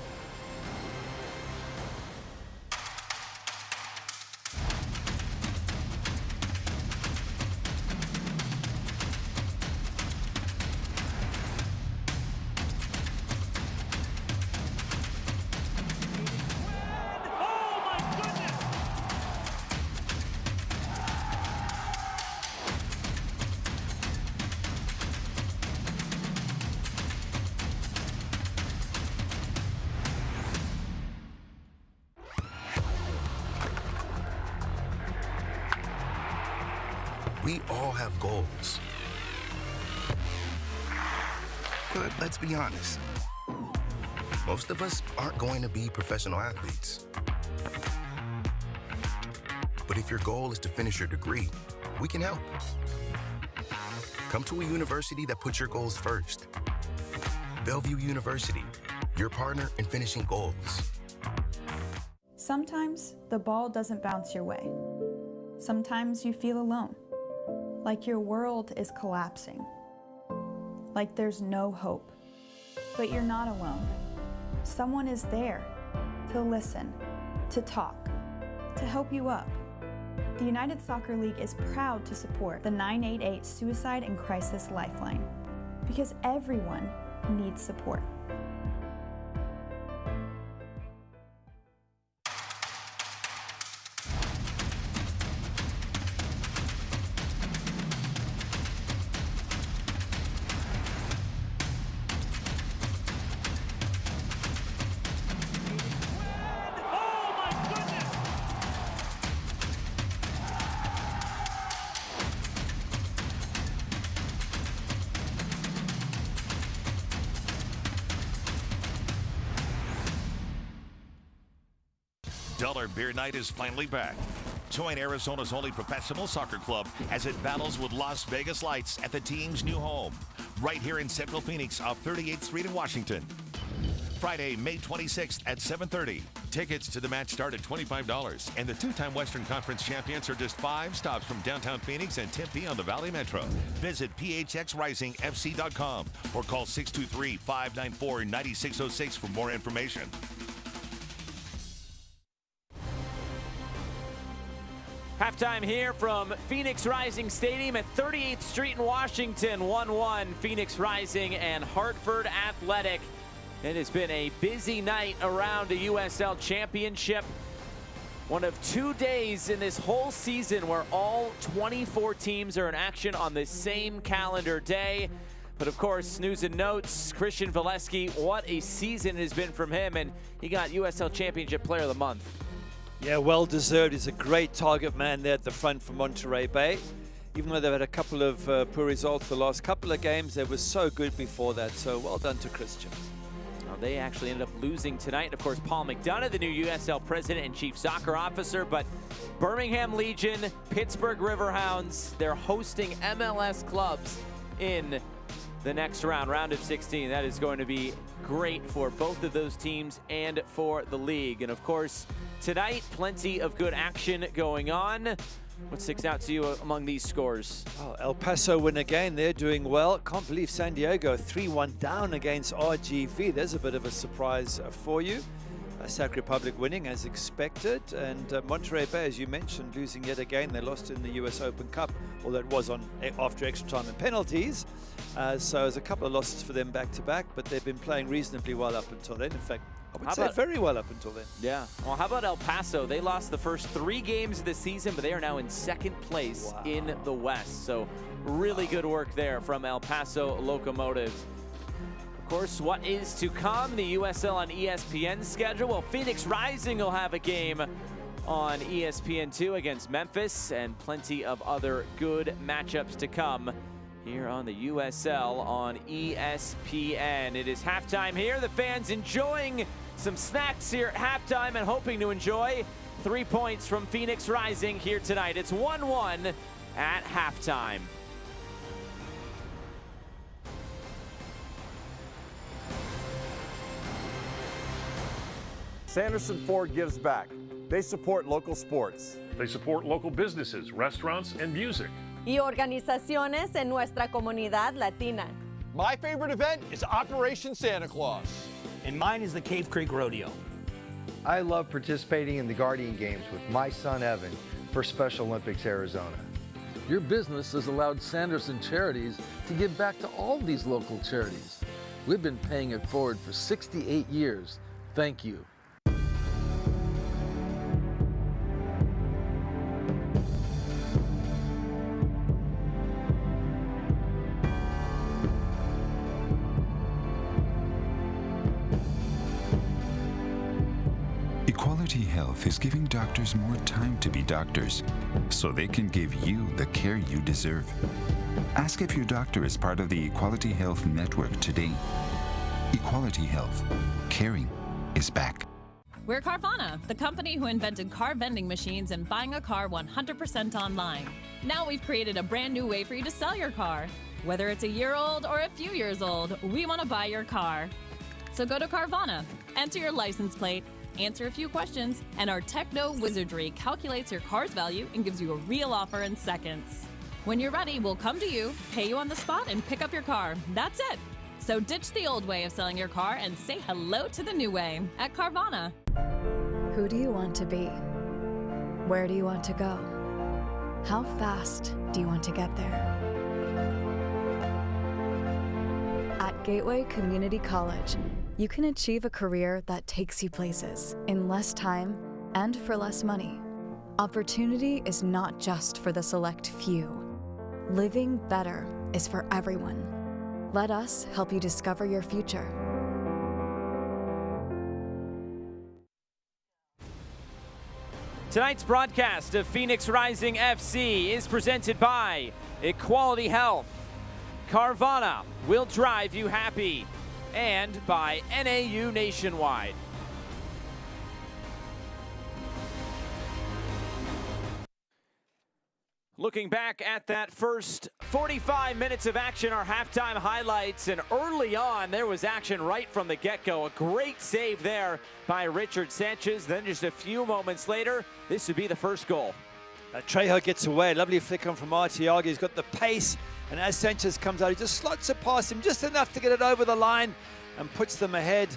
We all have goals. But let's be honest. Most of us aren't going to be professional athletes. But if your goal is to finish your degree, we can help. Come to a university that puts your goals first. Bellevue University, your partner in finishing goals. Sometimes the ball doesn't bounce your way. Sometimes you feel alone, like your world is collapsing, like there's no hope. But you're not alone. Someone is there to listen, to talk, to help you up. The United Soccer League is proud to support the 988 Suicide and Crisis Lifeline, because everyone needs support. Dollar Beer Night is finally back. Join Arizona's only professional soccer club as it battles with Las Vegas Lights at the team's new home, right here in Central Phoenix off 38th Street in Washington. Friday, May 26th at 7:30. Tickets to the match start at $25, and the two-time Western Conference champions are just 5 stops from downtown Phoenix and Tempe on the Valley Metro. Visit phxrisingfc.com or call 623-594-9606 for more information. Halftime here from Phoenix Rising Stadium at 38th Street in Washington. 1-1 Phoenix Rising and Hartford Athletic. It has been a busy night around the USL Championship. One of 2 days in this whole season where all 24 teams are in action on the same calendar day. But of course, news and notes, Christian Valesky, what a season it has been from him, and he got USL Championship Player of the Month. Yeah, well deserved. He's a great target man there at the front for Monterey Bay. Even though they've had a couple of poor results the last couple of games, they were so good before that. So well done to Christian. Well, they actually ended up losing tonight. Of course, Paul McDonough, the new USL president and chief soccer officer, but Birmingham Legion, Pittsburgh Riverhounds, they're hosting MLS clubs in the next round of 16. That is going to be great for both of those teams and for the league. And of course, tonight, plenty of good action going on. What sticks out to you among these scores? Oh, El Paso win again. They're doing well. Can't believe San Diego 3-1 down against RGV. There's a bit of a surprise for you. Sac Republic winning as expected. And Monterey Bay, as you mentioned, losing yet again. They lost in the US Open Cup, although it was on after extra time and penalties. So there's a couple of losses for them back-to-back, but they've been playing reasonably well up until then. In fact, I would say very well up until then. Yeah. Well, how about El Paso? They lost the first 3 games of the season, but they are now in 2nd place in the West. So really good work there from El Paso Locomotive. Of course, what is to come? The USL on ESPN schedule. Well, Phoenix Rising will have a game on ESPN2 against Memphis, and plenty of other good matchups to come here on the USL on ESPN. It is halftime here. The fans enjoying some snacks here at halftime and hoping to enjoy 3 points from Phoenix Rising here tonight. It's 1-1 at halftime. Sanderson Ford gives back. They support local sports. They support local businesses, restaurants, and music. Y organizaciones en nuestra comunidad latina. My favorite event is Operation Santa Claus. And mine is the Cave Creek Rodeo. I love participating in the Guardian Games with my son Evan for Special Olympics Arizona. Your business has allowed Sanderson Charities to give back to all these local charities. We've been paying it forward for 68 years. Thank you. Equality Health is giving doctors more time to be doctors, so they can give you the care you deserve. Ask if your doctor is part of the Equality Health network today. Equality Health. Caring is back. We're Carvana, the company who invented car vending machines and buying a car 100% online. Now we've created a brand new way for you to sell your car. Whether it's a year old or a few years old, we want to buy your car. So go to Carvana, enter your license plate, answer a few questions, and our techno wizardry calculates your car's value and gives you a real offer in seconds. When you're ready, we'll come to you, pay you on the spot, and pick up your car. That's it. So ditch the old way of selling your car and say hello to the new way at Carvana. Who do you want to be? Where do you want to go? How fast do you want to get there? At Gateway Community College, you can achieve a career that takes you places in less time and for less money. Opportunity is not just for the select few. Living better is for everyone. Let us help you discover your future. Tonight's broadcast of Phoenix Rising FC is presented by Equality Health, Carvana will drive you happy, and by NAU Nationwide. Looking back at that first 45 minutes of action, our halftime highlights, and early on there was action right from the get-go. A great save there by Richard Sanchez. Then just a few moments later, this would be the first goal. Trejo gets away, lovely flick on from Arteaga. He's got the pace, and as Sanchez comes out, he just slots it past him just enough to get it over the line and puts them ahead.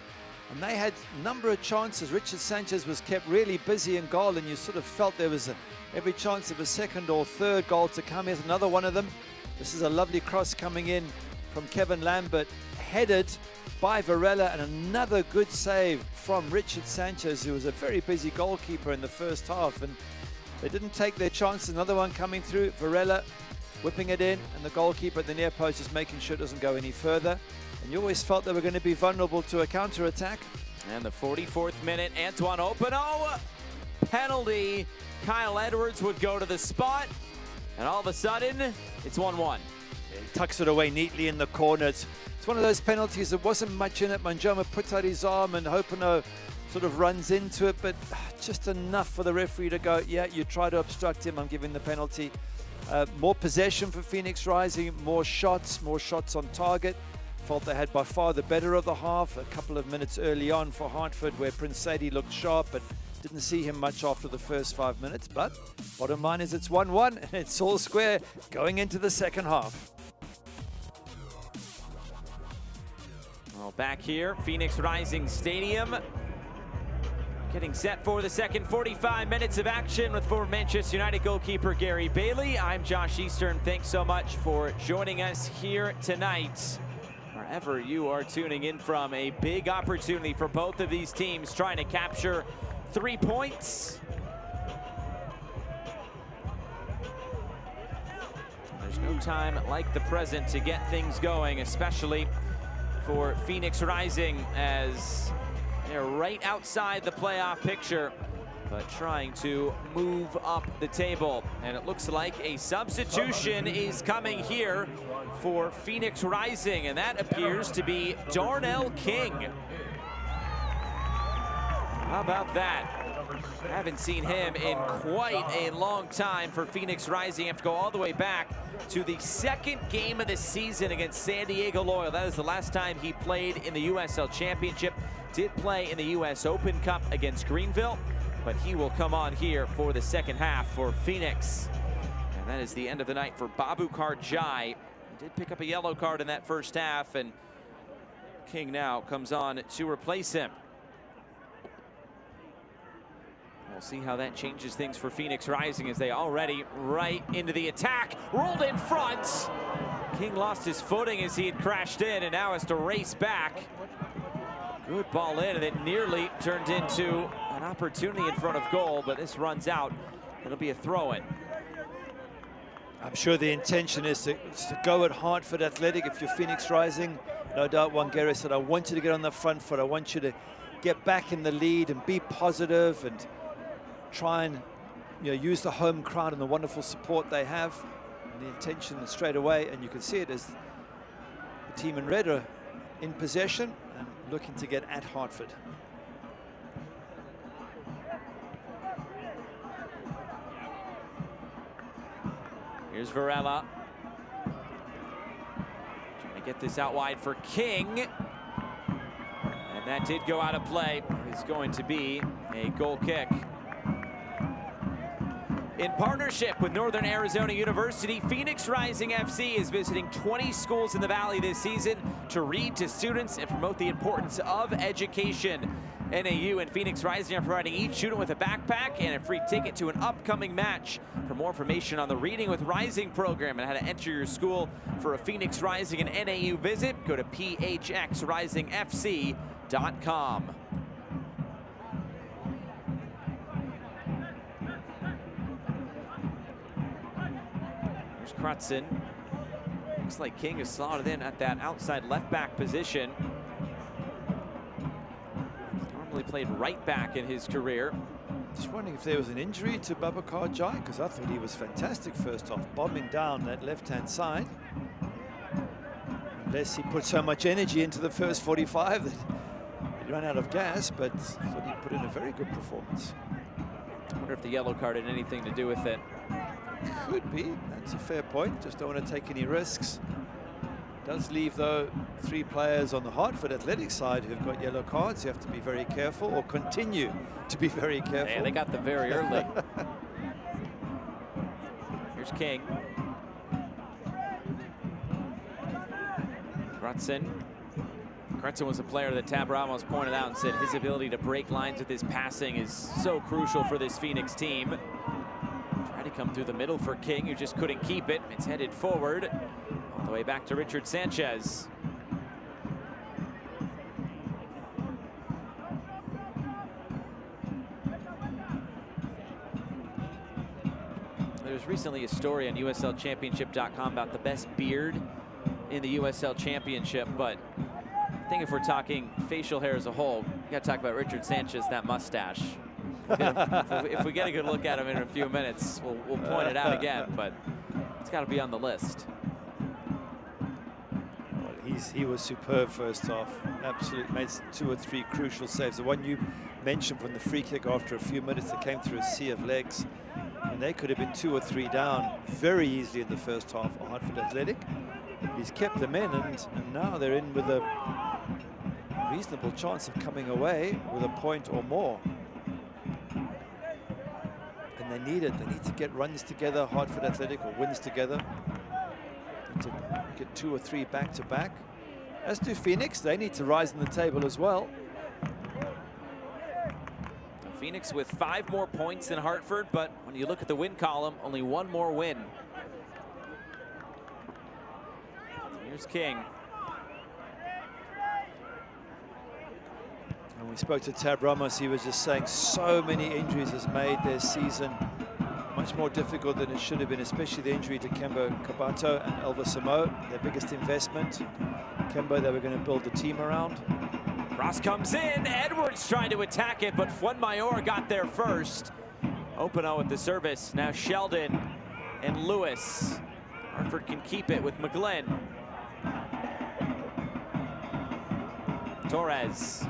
And they had a number of chances. Richard Sanchez was kept really busy in goal, and you sort of felt there was every chance of a second or third goal to come. Here's another one of them. This is a lovely cross coming in from Kevin Lambert, headed by Varela, and another good save from Richard Sanchez, who was a very busy goalkeeper in the first half. And they didn't take their chances. Another one coming through, Varela whipping it in, and the goalkeeper at the near post is making sure it doesn't go any further. And you always felt they were going to be vulnerable to a counter-attack. And the 44th minute, Antoine Openo, penalty. Kyle Edwards would go to the spot, and all of a sudden, it's 1-1. He tucks it away neatly in the corner. It's one of those penalties that wasn't much in it. Manjoma puts out his arm, and Openo sort of runs into it, but just enough for the referee to go, yeah, you try to obstruct him, I'm giving the penalty. More possession for Phoenix Rising, more shots on target. Felt they had by far the better of the half. A couple of minutes early on for Hartford where Prince Sadie looked sharp, but didn't see him much after the first 5 minutes. But bottom line is it's 1-1 and it's all square going into the second half. Well, back here, Phoenix Rising Stadium. Getting set for the second 45 minutes of action with former Manchester United goalkeeper Gary Bailey. I'm Josh Eastern. Thanks so much for joining us here tonight. Wherever you are tuning in from, a big opportunity for both of these teams trying to capture 3 points. There's no time like the present to get things going, especially for Phoenix Rising, as they're right outside the playoff picture, but trying to move up the table. And it looks like a substitution is coming here for Phoenix Rising, and that appears to be Darnell King. How about that? Haven't seen him in quite a long time for Phoenix Rising. Have to go all the way back to the second game of the season against San Diego Loyal. That is the last time he played in the USL Championship. Did play in the US Open Cup against Greenville, but he will come on here for the second half for Phoenix. And that is the end of the night for Babukar Jai. He did pick up a yellow card in that first half, and King now comes on to replace him. We'll see how that changes things for Phoenix Rising, as they already right into the attack. Rolled in front. King lost his footing as he had crashed in, and now has to race back. Good ball in, and it nearly turned into an opportunity in front of goal, but this runs out. It'll be a throw-in. I'm sure the intention is to go at Hartford Athletic if you're Phoenix Rising. No doubt Wangere said, I want you to get on the front foot. I want you to get back in the lead and be positive and try and use the home crowd and the wonderful support they have and the intention straight away. And you can see it as the team in red are in possession and looking to get at Hartford. Here's Varela. Trying to get this out wide for King. And that did go out of play. It's going to be a goal kick. In partnership with Northern Arizona University, Phoenix Rising FC is visiting 20 schools in the Valley this season to read to students and promote the importance of education. NAU and Phoenix Rising are providing each student with a backpack and a free ticket to an upcoming match. For more information on the Reading with Rising program and how to enter your school for a Phoenix Rising and NAU visit, go to phxrisingfc.com. There's Crutzen. Looks like King is slotted in at that outside left back position. Normally played right back in his career. Just wondering if there was an injury to Babacar Jai, because I thought he was fantastic first off, bombing down that left-hand side. Unless he put so much energy into the first 45 that he ran out of gas, but I thought he put in a very good performance. I wonder if the yellow card had anything to do with it. Could be. That's a fair point. Just don't want to take any risks. Does leave, though, 3 players on the Hartford Athletic side who've got yellow cards. You have to be very careful, or continue to be very careful. Yeah, they got them very early. Here's King. Crutzen was a player that Tab Ramos pointed out and said his ability to break lines with his passing is so crucial for this Phoenix team. Tried to come through the middle for King, who just couldn't keep it. It's headed forward. All the way back to Richard Sanchez. There was recently a story on USLChampionship.com about the best beard in the USL Championship, but I think if we're talking facial hair as a whole, we got to talk about Richard Sanchez, that mustache. If we get a good look at him in a few minutes, we'll point it out again, but it's got to be on the list. He was superb first off. Absolutely made 2 or 3 crucial saves. The one you mentioned from the free kick after a few minutes that came through a sea of legs. And they could have been 2 or 3 down very easily in the first half for Hartford Athletic. He's kept them in, and now they're in with a reasonable chance of coming away with a point or more. And they need it. They need to get runs together, Hartford Athletic, or wins together. To get 2 or 3 back-to-back. As do Phoenix, they need to rise in the table as well. Phoenix with 5 more points than Hartford, but when you look at the win column, only 1 more win. Here's King. And we spoke to Tab Ramos, he was just saying so many injuries has made their season much more difficult than it should have been, especially the injury to Kembo Kabato and Elva Samo, their biggest investment. Kembo, they were going to build the team around. Cross comes in, Edwards trying to attack it, but Fuenmayor got there first. Openo with the service, now Sheldon and Lewis. Hartford can keep it with McGlynn. Torres.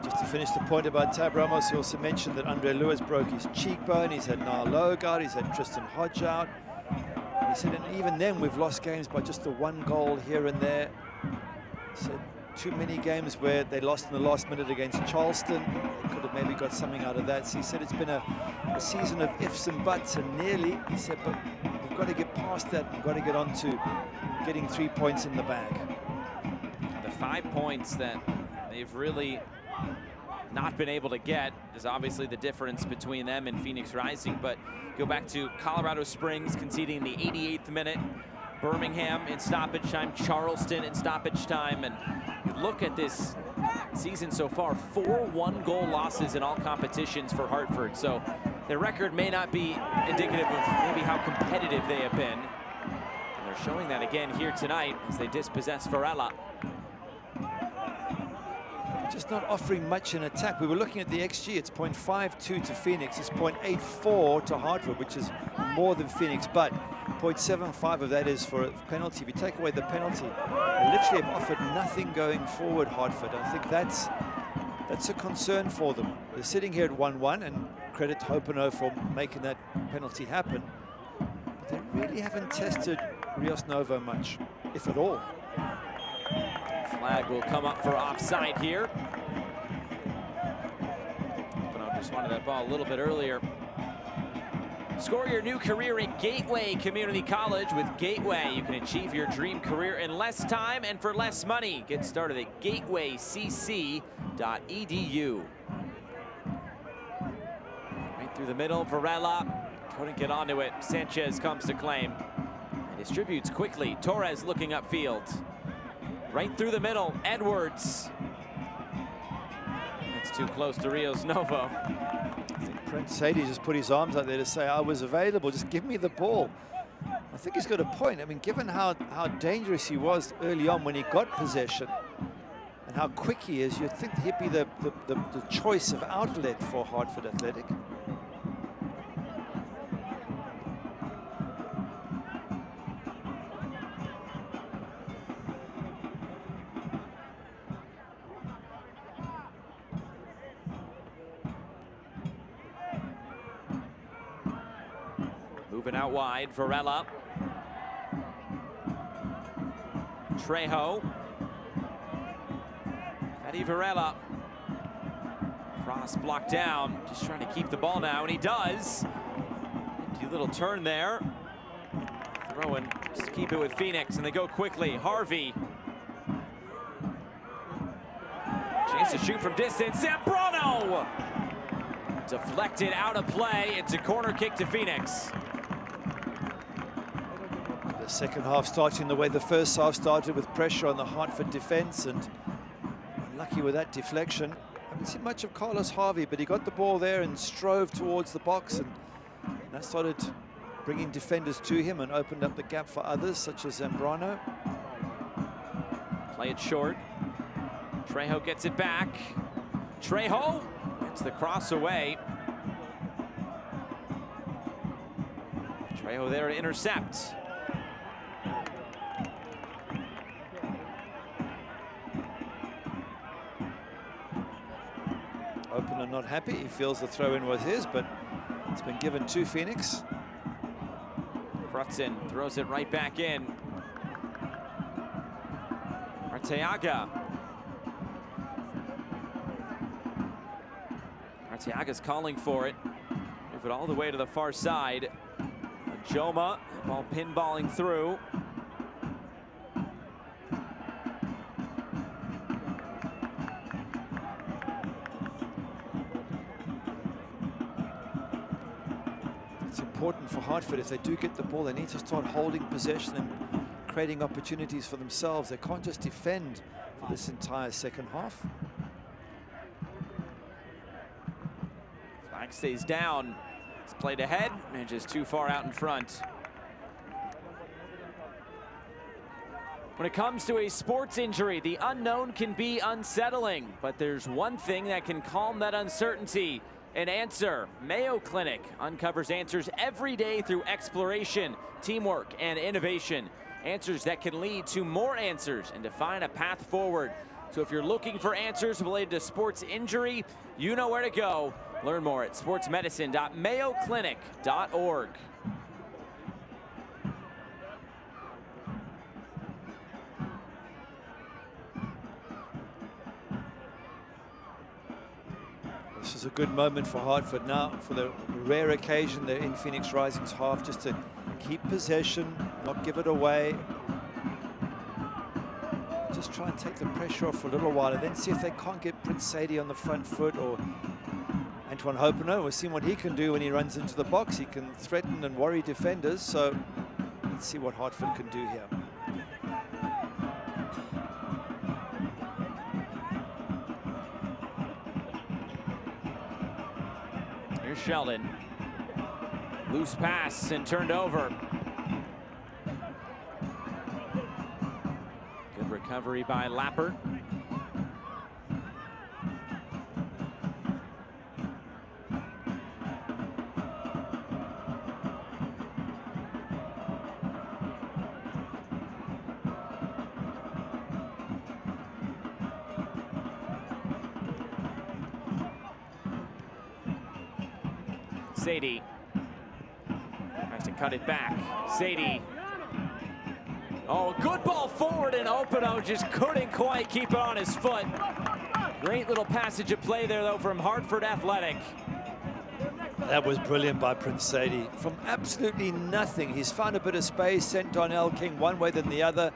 Just to finish the point about Tab Ramos, he also mentioned that Andre Lewis broke his cheekbone. He's had Niall Logard, he's had Tristan Hodge out. And he said, and even then we've lost games by just the 1 goal here and there. He said, too many games where they lost in the last minute against Charleston. They could have maybe got something out of that. So he said it's been a season of ifs and buts, and nearly, he said, but we've got to get past that. We've got to get on to getting 3 points in the bag. The 5 points that they've really not been able to get is obviously the difference between them and Phoenix Rising, but go back to Colorado Springs conceding the 88th minute, Birmingham in stoppage time, Charleston in stoppage time, and you look at this season so far, 4 one-goal losses in all competitions for Hartford, so their record may not be indicative of maybe how competitive they have been. Their They're showing that again here tonight as they dispossess Varela. Just not offering much in attack. We were looking at the XG. It's 0.52 to Phoenix. It's 0.84 to Hartford, which is more than Phoenix, but 0.75 of that is for a penalty. If you take away the penalty, they literally have offered nothing going forward, Hartford. I think that's a concern for them. They're sitting here at 1-1, and credit to Hopeno for making that penalty happen. But they really haven't tested Rios Novo much, if at all. Flag will come up for offside here. Hopeno just wanted that ball a little bit earlier. Score your new career at Gateway Community College. With Gateway, you can achieve your dream career in less time and for less money. Get started at gatewaycc.edu. Right through the middle, Varela couldn't get onto it. Sanchez comes to claim and distributes quickly. Torres looking upfield. Right through the middle, Edwards. It's too close to Rios Novo. Prince Sadie just put his arms out there to say, I was available, just give me the ball. I think he's got a point. I mean, given how dangerous he was early on when he got possession and how quick he is, you'd think he'd be the choice of outlet for Hartford Athletic. Moving out wide, Varela. Trejo. Fede Varela. Cross blocked down. Just trying to keep the ball now, and he does. Empty little turn there. Throwing, just keep it with Phoenix, and they go quickly. Harvey. Chance to shoot from distance. Zambrano! Deflected out of play. It's a corner kick to Phoenix. The second half starting the way the first half started, with pressure on the Hartford defense, and unlucky with that deflection. I haven't seen much of Carlos Harvey, but he got the ball there and strove towards the box, and that started bringing defenders to him and opened up the gap for others, such as Zambrano. Play it short. Trejo gets it back. Trejo gets the cross away. Trejo there to intercept. Opener not happy. He feels the throw-in was his, but it's been given to Phoenix. Crutzen throws it right back in. Arteaga. Arteaga's calling for it. Move it all the way to the far side. Joma, ball pinballing through. It's important for Hartford, if they do get the ball, they need to start holding possession and creating opportunities for themselves. They can't just defend for this entire second half. Flag stays down. It's played ahead and just too far out in front. When it comes to a sports injury, the unknown can be unsettling, but there's one thing that can calm that uncertainty: an answer. Mayo Clinic uncovers answers every day through exploration, teamwork, and innovation. Answers that can lead to more answers and define a path forward. So if you're looking for answers related to sports injury, you know where to go. Learn more at sportsmedicine.mayoclinic.org. This is a good moment for Hartford now, for the rare occasion they're in Phoenix Rising's half, just to keep possession, not give it away. Just try and take the pressure off for a little while, and then see if they can't get Prince Sadie on the front foot, or Antoine Hopeno. We've seen what he can do when he runs into the box. He can threaten and worry defenders, so let's see what Hartford can do here. Here's Sheldon. Loose pass and turned over. Recovery by Lappert. Sadie has to cut it back. Sadie. Oh, good ball forward, and Openo just couldn't quite keep it on his foot. Great little passage of play there, though, from Hartford Athletic. That was brilliant by Prince Sadie. From absolutely nothing, he's found a bit of space, sent Darnell King one way than the other,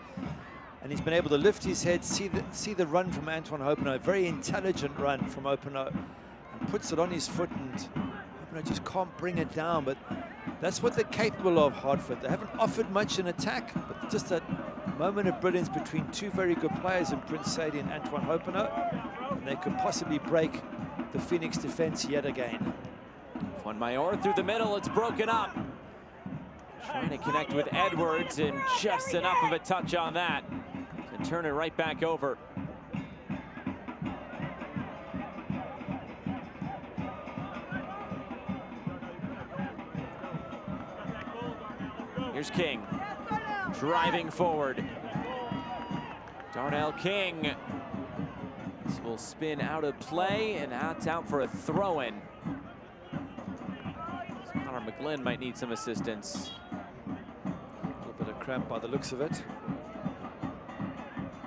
and he's been able to lift his head, see the run from Antoine Openo, a very intelligent run from Openo, and puts it on his foot, and Openo just can't bring it down. But that's what they're capable of, Hartford. They haven't offered much in attack, but just that moment of brilliance between two very good players in Prince Sadie and Antoine Openo, and they could possibly break the Phoenix defense yet again. Juan Mayor through the middle, it's broken up. Trying to connect with Edwards, and just enough of a touch on that to turn it right back over. Here's King, driving forward. Darnell King. This will spin out of play, and that's out for a throw-in. Connor McGlynn might need some assistance. A little bit of cramp by the looks of it.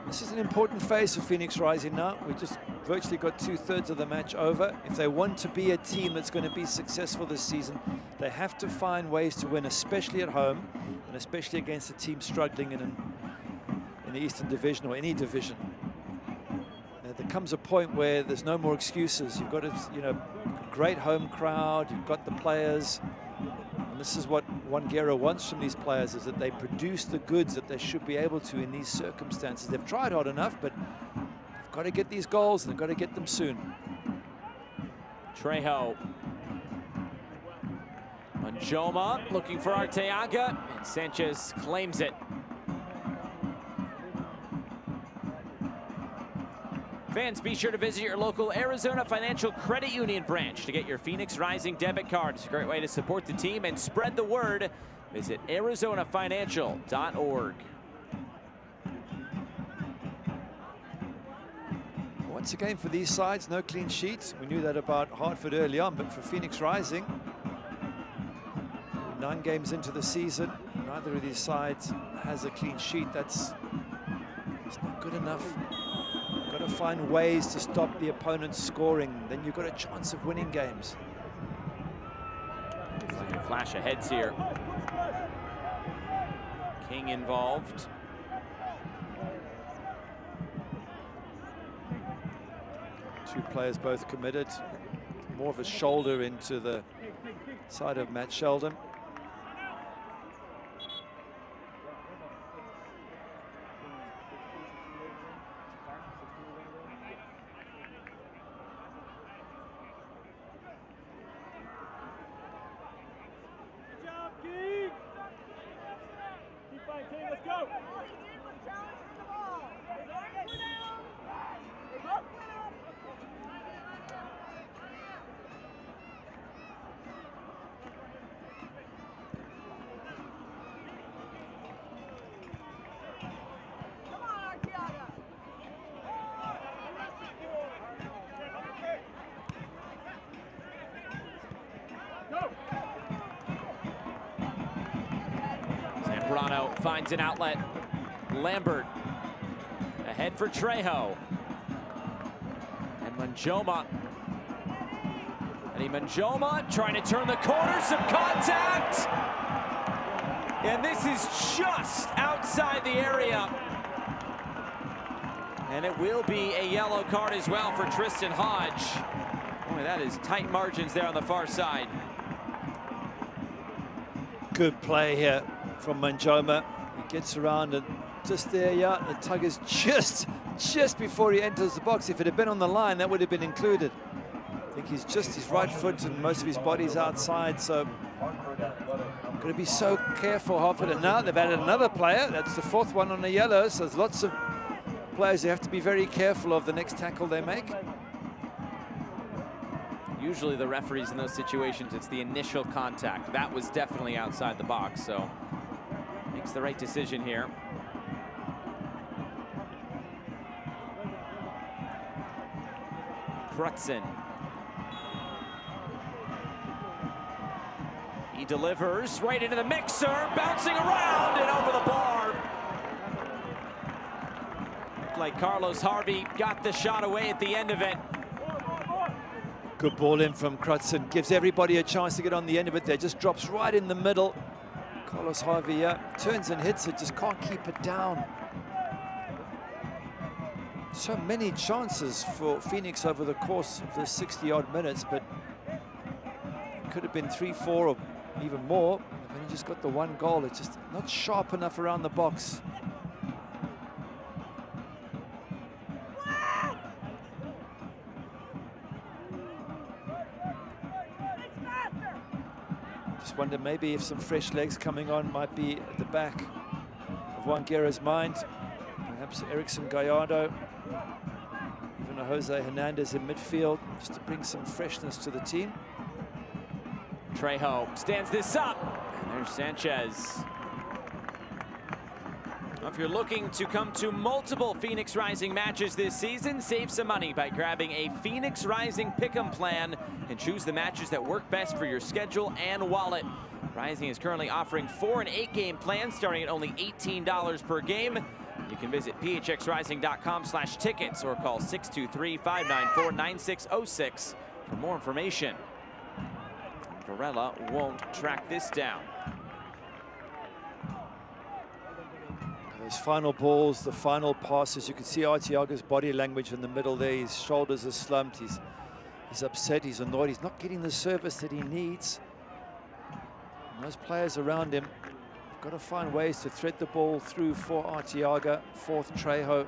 This is an important phase for Phoenix Rising now. We've just virtually got 2/3 of the match over. If they want to be a team that's going to be successful this season, they have to find ways to win, especially at home, and especially against a team struggling in the Eastern Division or any division. There comes a point where there's no more excuses. You've got a great home crowd, you've got the players, and this is what Wangera wants from these players, is that they produce the goods that they should be able to in these circumstances. They've tried hard enough, but they've got to get these goals, and they've got to get them soon. Trejo. Manjoma looking for Arteaga, and Sanchez claims it. Fans, be sure to visit your local Arizona Financial Credit Union branch to get your Phoenix Rising debit card. It's a great way to support the team and spread the word. Visit arizonafinancial.org. Once again, for these sides, no clean sheets. We knew that about Hartford early on, but for Phoenix Rising, 9 games into the season, neither of these sides has a clean sheet. It's not good enough. Got to find ways to stop the opponent's scoring. Then you've got a chance of winning games. Looks like a flash of heads here. King involved. Two players both committed. More of a shoulder into the side of Matt Sheldon. Zambrano finds an outlet. Lambert ahead for Trejo. And Manjoma. And Manjoma trying to turn the corner, some contact! And this is just outside the area. And it will be a yellow card as well for Tristan Hodge. Boy, that is tight margins there on the far side. Good play here from Manjoma. He gets around and just there, yeah, the tug is just before he enters the box. If it had been on the line, that would have been included. I think he's just his right foot and most of his body's outside, so got to be so careful, Hartford. And now they've added another player. That's the 4th one on the yellow, so there's lots of players, they have to be very careful of the next tackle they make. Usually the referees in those situations, it's the initial contact. That was definitely outside the box, so makes the right decision here. Crutzen. He delivers right into the mixer, bouncing around and over the bar. Looked like Carlos Harvey got the shot away at the end of it. Good ball in from Crutzen. Gives everybody a chance to get on the end of it there. Just drops right in the middle. Carlos Harvey turns and hits it, just can't keep it down. So many chances for Phoenix over the course of the 60-odd minutes, but it could have been 3, 4, or even more. And he just got the one goal. It's just not sharp enough around the box. Just wonder maybe if some fresh legs coming on might be at the back of Wanguera's mind. Perhaps Erickson Gallardo, even a Jose Hernandez in midfield, just to bring some freshness to the team. Trejo stands this up. And there's Sanchez. If you're looking to come to multiple Phoenix Rising matches this season, save some money by grabbing a Phoenix Rising Pick'em plan and choose the matches that work best for your schedule and wallet. Rising is currently offering 4- and 8-game plans starting at only $18 per game. You can visit phxrising.com/tickets or call 623-594-9606 for more information. Varela won't track this down. Those final balls, the final passes, you can see Arteaga's body language in the middle there. His shoulders are slumped, he's upset, he's annoyed, he's not getting the service that he needs. And those players around him have got to find ways to thread the ball through for Arteaga, fourth Trejo.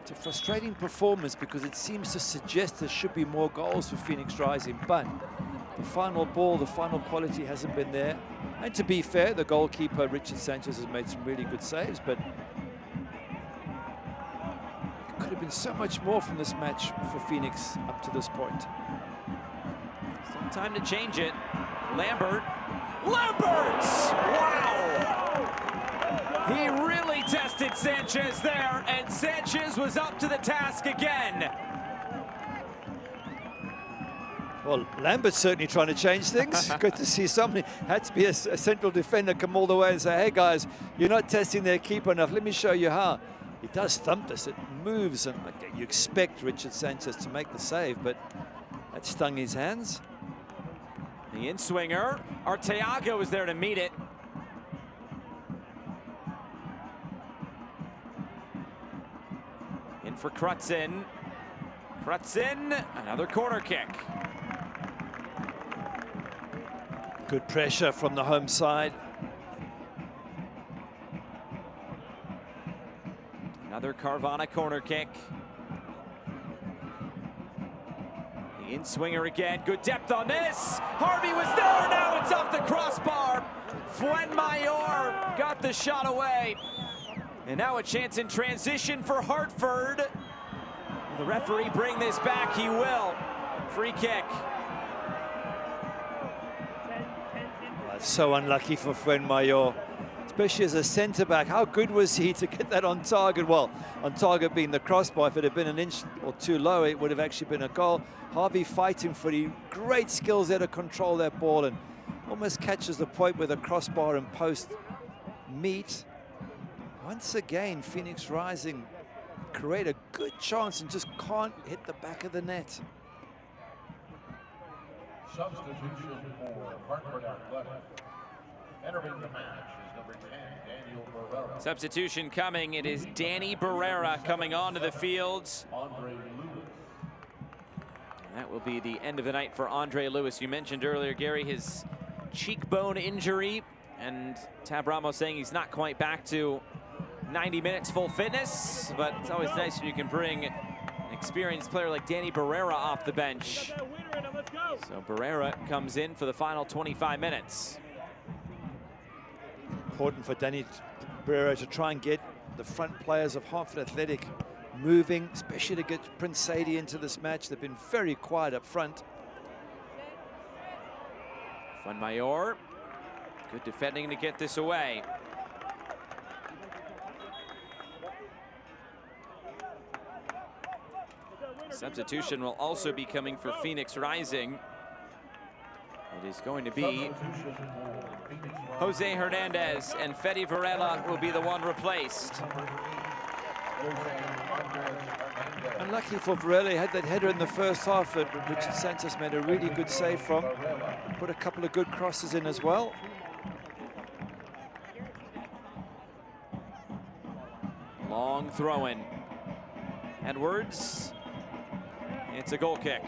It's a frustrating performance because it seems to suggest there should be more goals for Phoenix Rising, but the final ball, the final quality hasn't been there. And to be fair, the goalkeeper, Richard Sanchez, has made some really good saves, but it could have been so much more from this match for Phoenix up to this point. Some time to change it. Lambert. Wow! He really tested Sanchez there, and Sanchez was up to the task again. Well, Lambert's certainly trying to change things. Good to see somebody, had to be a central defender, come all the way and say, hey guys, you're not testing their keeper enough, let me show you how. He does thump this, it moves, and you expect Richard Sanchez to make the save, but that stung his hands. The in-swinger, Arteaga was there to meet it. In for Crutzen. Crutzen, another corner kick. Good pressure from the home side. Another Carvana corner kick. The in-swinger again, good depth on this. Harvey was there, now it's off the crossbar. Fuenmayor got the shot away. And now a chance in transition for Hartford. Will the referee bring this back? He will. Free kick. That's so unlucky for Fuenmayor, especially as a centre-back. How good was he to get that on target? Well, on target being the crossbar. If it had been an inch or two low, it would have actually been a goal. Harvey fighting for it. Great skills there to control that ball and almost catches the point where the crossbar and post meet. Once again, Phoenix Rising create a good chance and just can't hit the back of the net. Substitution for Hartford Athletic. Entering the match is number 10, Daniel Barrera. Substitution coming. It is Danny Barrera coming onto the field. That will be the end of the night for Andre Lewis. You mentioned earlier, Gary, his cheekbone injury, and Tab Ramos saying he's not quite back to 90 minutes full fitness, but it's always nice when you can bring an experienced player like Danny Barrera off the bench. So Barrera comes in for the final 25 minutes. Important for Danny Barrera to try and get the front players of Hartford Athletic moving, especially to get Prince Sadie into this match. They've been very quiet up front. Funmayor, good defending to get this away. Substitution will also be coming for Phoenix Rising. It is going to be Jose Hernandez, and Fede Varela will be the one replaced. Unlucky for Varela, he had that header in the first half that Richard Sanchez made a really good save from. Put a couple of good crosses in as well. Long throw-in. Edwards. It's a goal kick.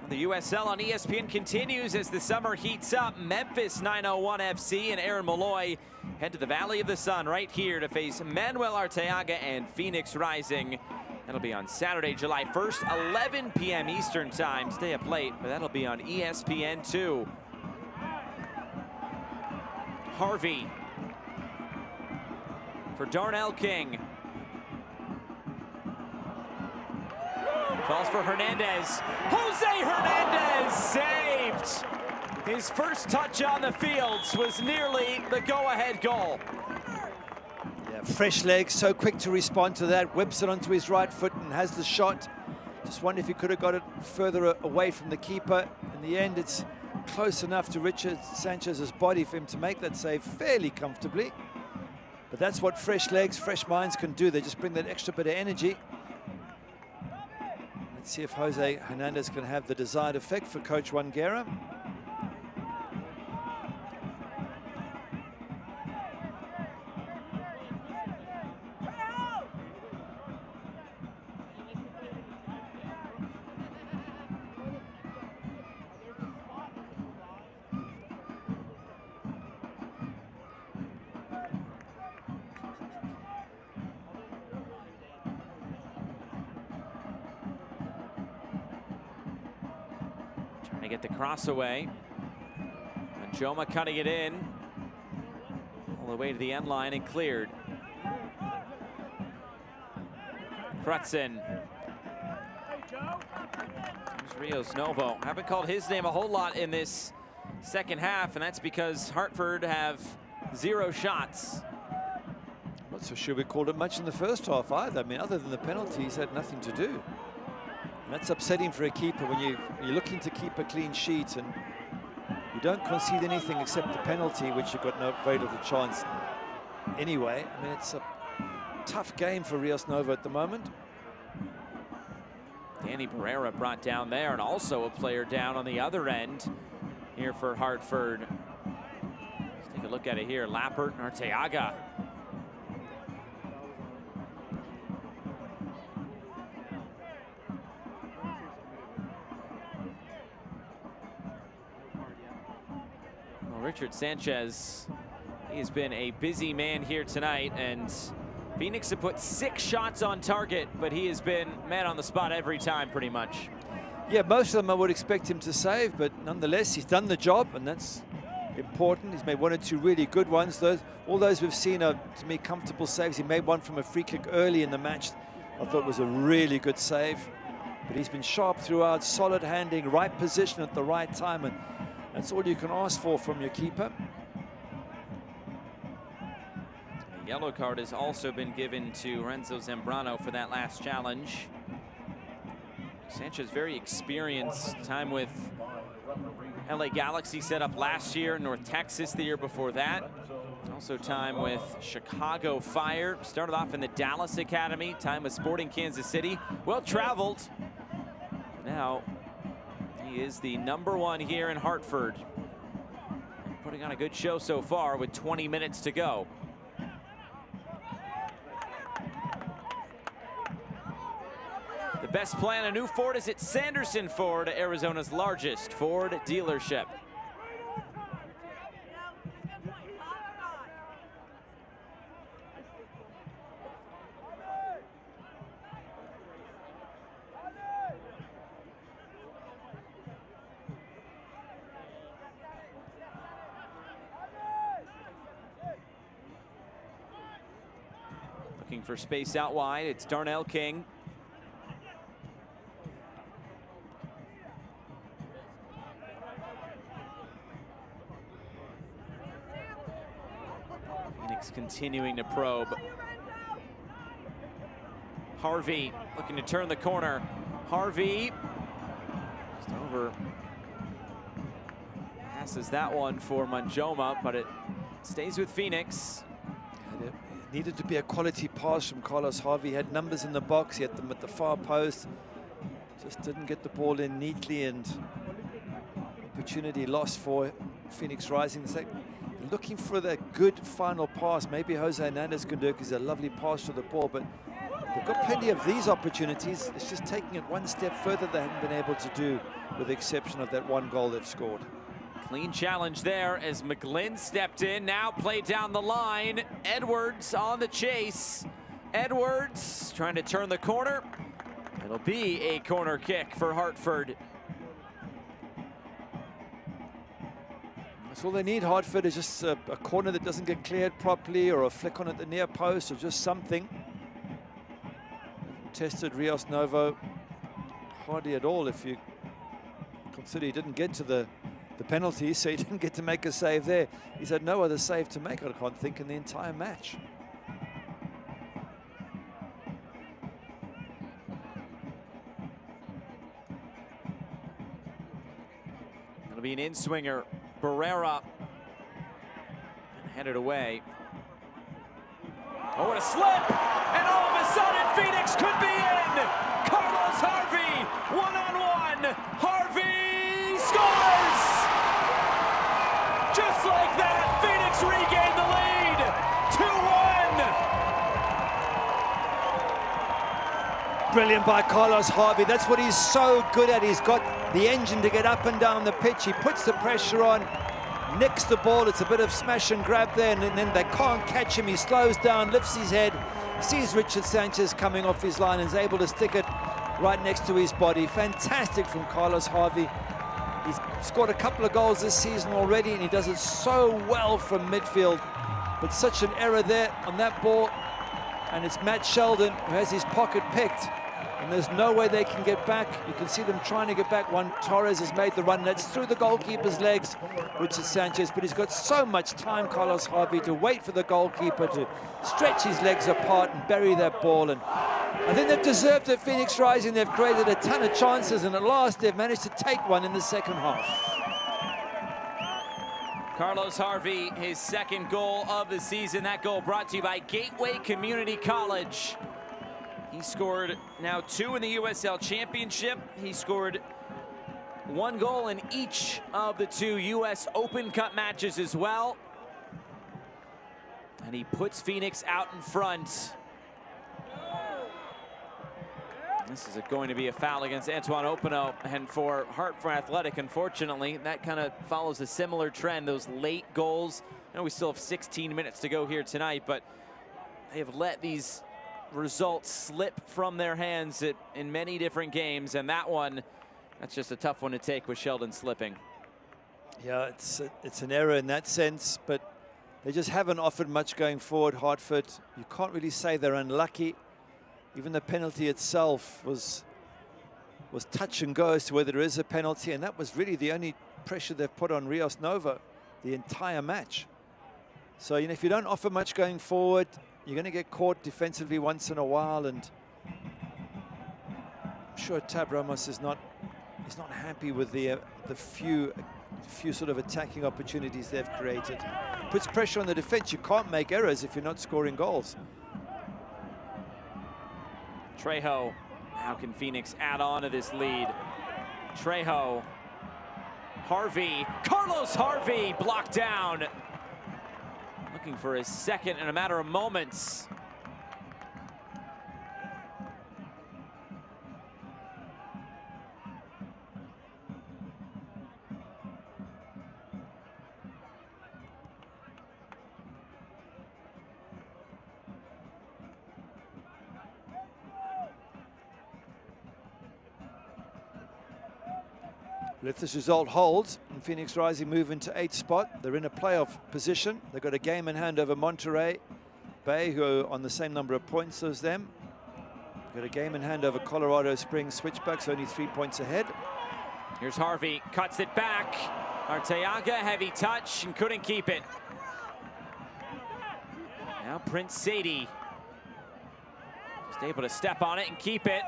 The USL on ESPN continues as the summer heats up. Memphis 901 FC and Aaron Malloy head to the Valley of the Sun right here to face Manuel Arteaga and Phoenix Rising. That'll be on Saturday, July 1st, 11 p.m. Eastern time. Stay up late, but that'll be on ESPN2. Harvey for Darnell King. Falls for Hernandez. Jose Hernandez saved! His first touch on the fields was nearly the go-ahead goal. Yeah, fresh legs, so quick to respond to that. Whips it onto his right foot and has the shot. Just wonder if he could have got it further away from the keeper. In the end, it's close enough to Richard Sanchez's body for him to make that save fairly comfortably. But that's what fresh legs, fresh minds can do. They just bring that extra bit of energy. Let's see if Jose Hernandez can have the desired effect for Coach Wangera. Trying to get the cross away. And Joma cutting it in. All the way to the end line and cleared. Crutzen. Here's Rios Novo. Haven't called his name a whole lot in this second half, and that's because Hartford have 0 shots. Not so sure we called it much in the first half either. I mean, other than the penalties, had nothing to do. And that's upsetting for a keeper when you're looking to keep a clean sheet and you don't concede anything except the penalty, which you've got no very little chance anyway. I mean, it's a tough game for Rios Novo at the moment. Danny Barrera brought down there, and also a player down on the other end here for Hartford. Let's take a look at it here. Lappert and Arteaga. Richard Sanchez, he has been a busy man here tonight, and Phoenix have put 6 shots on target, but he has been man on the spot every time pretty much. Yeah, most of them I would expect him to save, but nonetheless, he's done the job, and that's important. He's made 1 or 2 really good ones. All those we've seen are, to me, comfortable saves. He made one from a free kick early in the match. I thought was a really good save, but he's been sharp throughout, solid handling, right position at the right time, and that's all you can ask for from your keeper. A yellow card has also been given to Renzo Zambrano for that last challenge. Sanchez very experienced, time with LA Galaxy set up last year, North Texas the year before that. Also time with Chicago Fire, started off in the Dallas Academy, time with Sporting Kansas City. Well traveled. Now he is the #1 here in Hartford. Putting on a good show so far with 20 minutes to go. The best play on a new Ford is at Sanderson Ford, Arizona's largest Ford dealership. Looking for space out wide. It's Darnell King. Phoenix continuing to probe. Harvey looking to turn the corner. Harvey just over. Passes that one for Manjoma, but it stays with Phoenix. It needed to be a quality pass from Carlos Harvey. He had numbers in the box. He had them at the far post. Just didn't get the ball in neatly, and opportunity lost for Phoenix Rising. Looking for that good final pass. Maybe Jose Hernandez can do it because he's a lovely pass to the ball, but they've got plenty of these opportunities. It's just taking it one step further they haven't been able to do, with the exception of that one goal they've scored. Clean challenge there as McGlynn stepped in. Now play down the line. Edwards on the chase. Edwards trying to turn the corner. It'll be a corner kick for Hartford. That's all they need, Hartford, is just a corner that doesn't get cleared properly, or a flick on at the near post, or just something. Tested Rios Novo hardly at all, if you consider he didn't get to the penalty, so he didn't get to make a save there. He's had no other save to make, I can't think, in the entire match. It'll be an in-swinger. Barrera, and headed away. Oh, what a slip! And all of a sudden, Phoenix could be in! Carlos Harvey, one-on-one. Harvey scores! Just like that, Phoenix regained the lead. 2-1. Brilliant by Carlos Harvey. That's what he's so good at. He's got the engine to get up and down the pitch. He puts the pressure on, nicks the ball. It's a bit of smash and grab there, and then they can't catch him. He slows down, lifts his head, sees Richard Sanchez coming off his line, and is able to stick it right next to his body. Fantastic from Carlos Harvey. He's scored a couple of goals this season already, and he does it so well from midfield. But such an error there on that ball, and it's Matt Sheldon who has his pocket picked. And there's no way they can get back. You can see them trying to get back. Juan Torres has made the run. That's through the goalkeeper's legs, Richard Sanchez. But he's got so much time, Carlos Harvey, to wait for the goalkeeper to stretch his legs apart and bury that ball. And I think they've deserved it, Phoenix Rising. They've created a ton of chances, and at last they've managed to take one in the second half. Carlos Harvey, his second goal of the season. That goal brought to you by Gateway Community College. He scored now 2 in the USL Championship. He scored 1 goal in each of the 2 US Open Cup matches as well. And he puts Phoenix out in front. This is going to be a foul against Antoine Opino, and for Hartford Athletic, unfortunately, that kind of follows a similar trend, those late goals. I know we still have 16 minutes to go here tonight, but they have let these results slip from their hands in many different games, and that one, that's just a tough one to take with Sheldon slipping. Yeah, it's an error in that sense, but they just haven't offered much going forward, Hartford. You can't really say they're unlucky. Even the penalty itself was touch and go as to whether there is a penalty, and that was really the only pressure they've put on Rios Novo the entire match. So, you know, if you don't offer much going forward, you're going to get caught defensively once in a while, and I'm sure Tab Ramos is not happy with the few sort of attacking opportunities they've created. Puts pressure on the defense. You can't make errors if you're not scoring goals. Trejo, how can Phoenix add on to this lead? Trejo, Harvey, Carlos Harvey blocked down. Looking for his second in a matter of moments. But if this result holds and Phoenix Rising move into 8th spot, they're in a playoff position. They've got a game in hand over Monterrey. Bay, who are on the same number of points as them. Got a game in hand over Colorado Springs Switchbacks, only 3 points ahead. Here's Harvey, cuts it back. Arteaga, heavy touch, and couldn't keep it. Now Prince Sadie just able to step on it and keep it.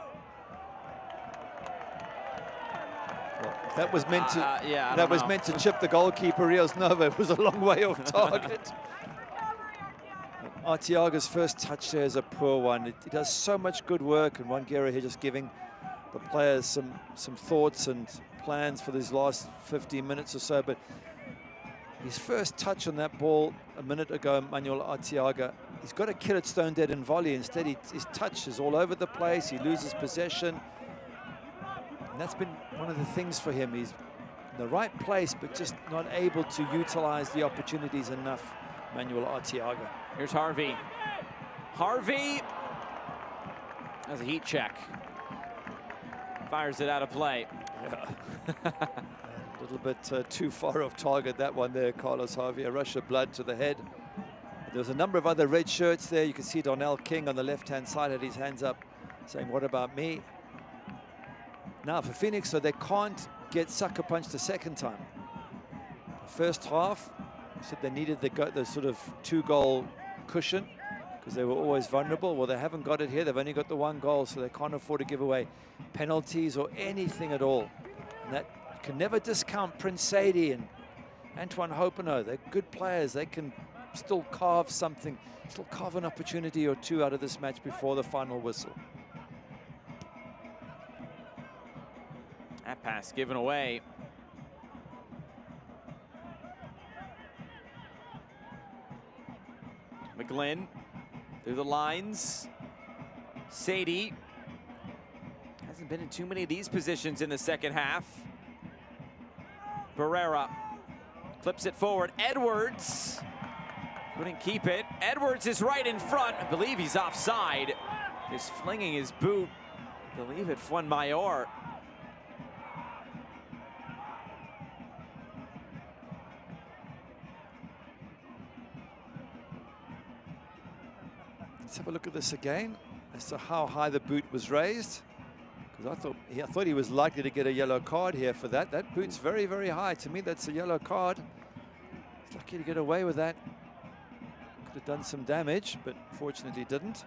Well, if that was meant to, that was meant to chip the goalkeeper, Rios Nova. It was a long way off target. Arteaga's first touch there is a poor one. He does so much good work, and Wangera here just giving the players some thoughts and plans for these last 15 minutes or so. But his first touch on that ball a minute ago, Manuel Arteaga, he's got to kill it stone dead in volley. Instead, his touch is all over the place. He loses possession. And that's been one of the things for him. He's in the right place, but just not able to utilize the opportunities enough, Manuel Arteaga. Here's Harvey. Harvey has a heat check. Fires it out of play. Yeah. A little bit too far off target, that one there, Carlos Harvey. A rush of blood to the head. There's a number of other red shirts there. You can see Donnell King on the left-hand side had his hands up saying, what about me? Now for Phoenix, so they can't get sucker punched a second time. The first half, said they needed the sort of 2-goal cushion because they were always vulnerable. Well, they haven't got it here. They've only got the 1 goal, so they can't afford to give away penalties or anything at all. And that you can never discount Prince Sadie and Antoine Hopeno. They're good players. They can still carve something, still carve an opportunity or two out of this match before the final whistle. That pass given away. McGlynn through the lines. Sadie hasn't been in too many of these positions in the second half. Barrera flips it forward. Edwards couldn't keep it. Edwards is right in front. I believe he's offside. Just flinging his boot. I believe it Fuan Mayor. Let's have a look at this again as to how high the boot was raised, because I thought he was likely to get a yellow card here for that. That boot's very, very high. To me, that's a yellow card. He's lucky to get away with that. Could have done some damage, but fortunately didn't.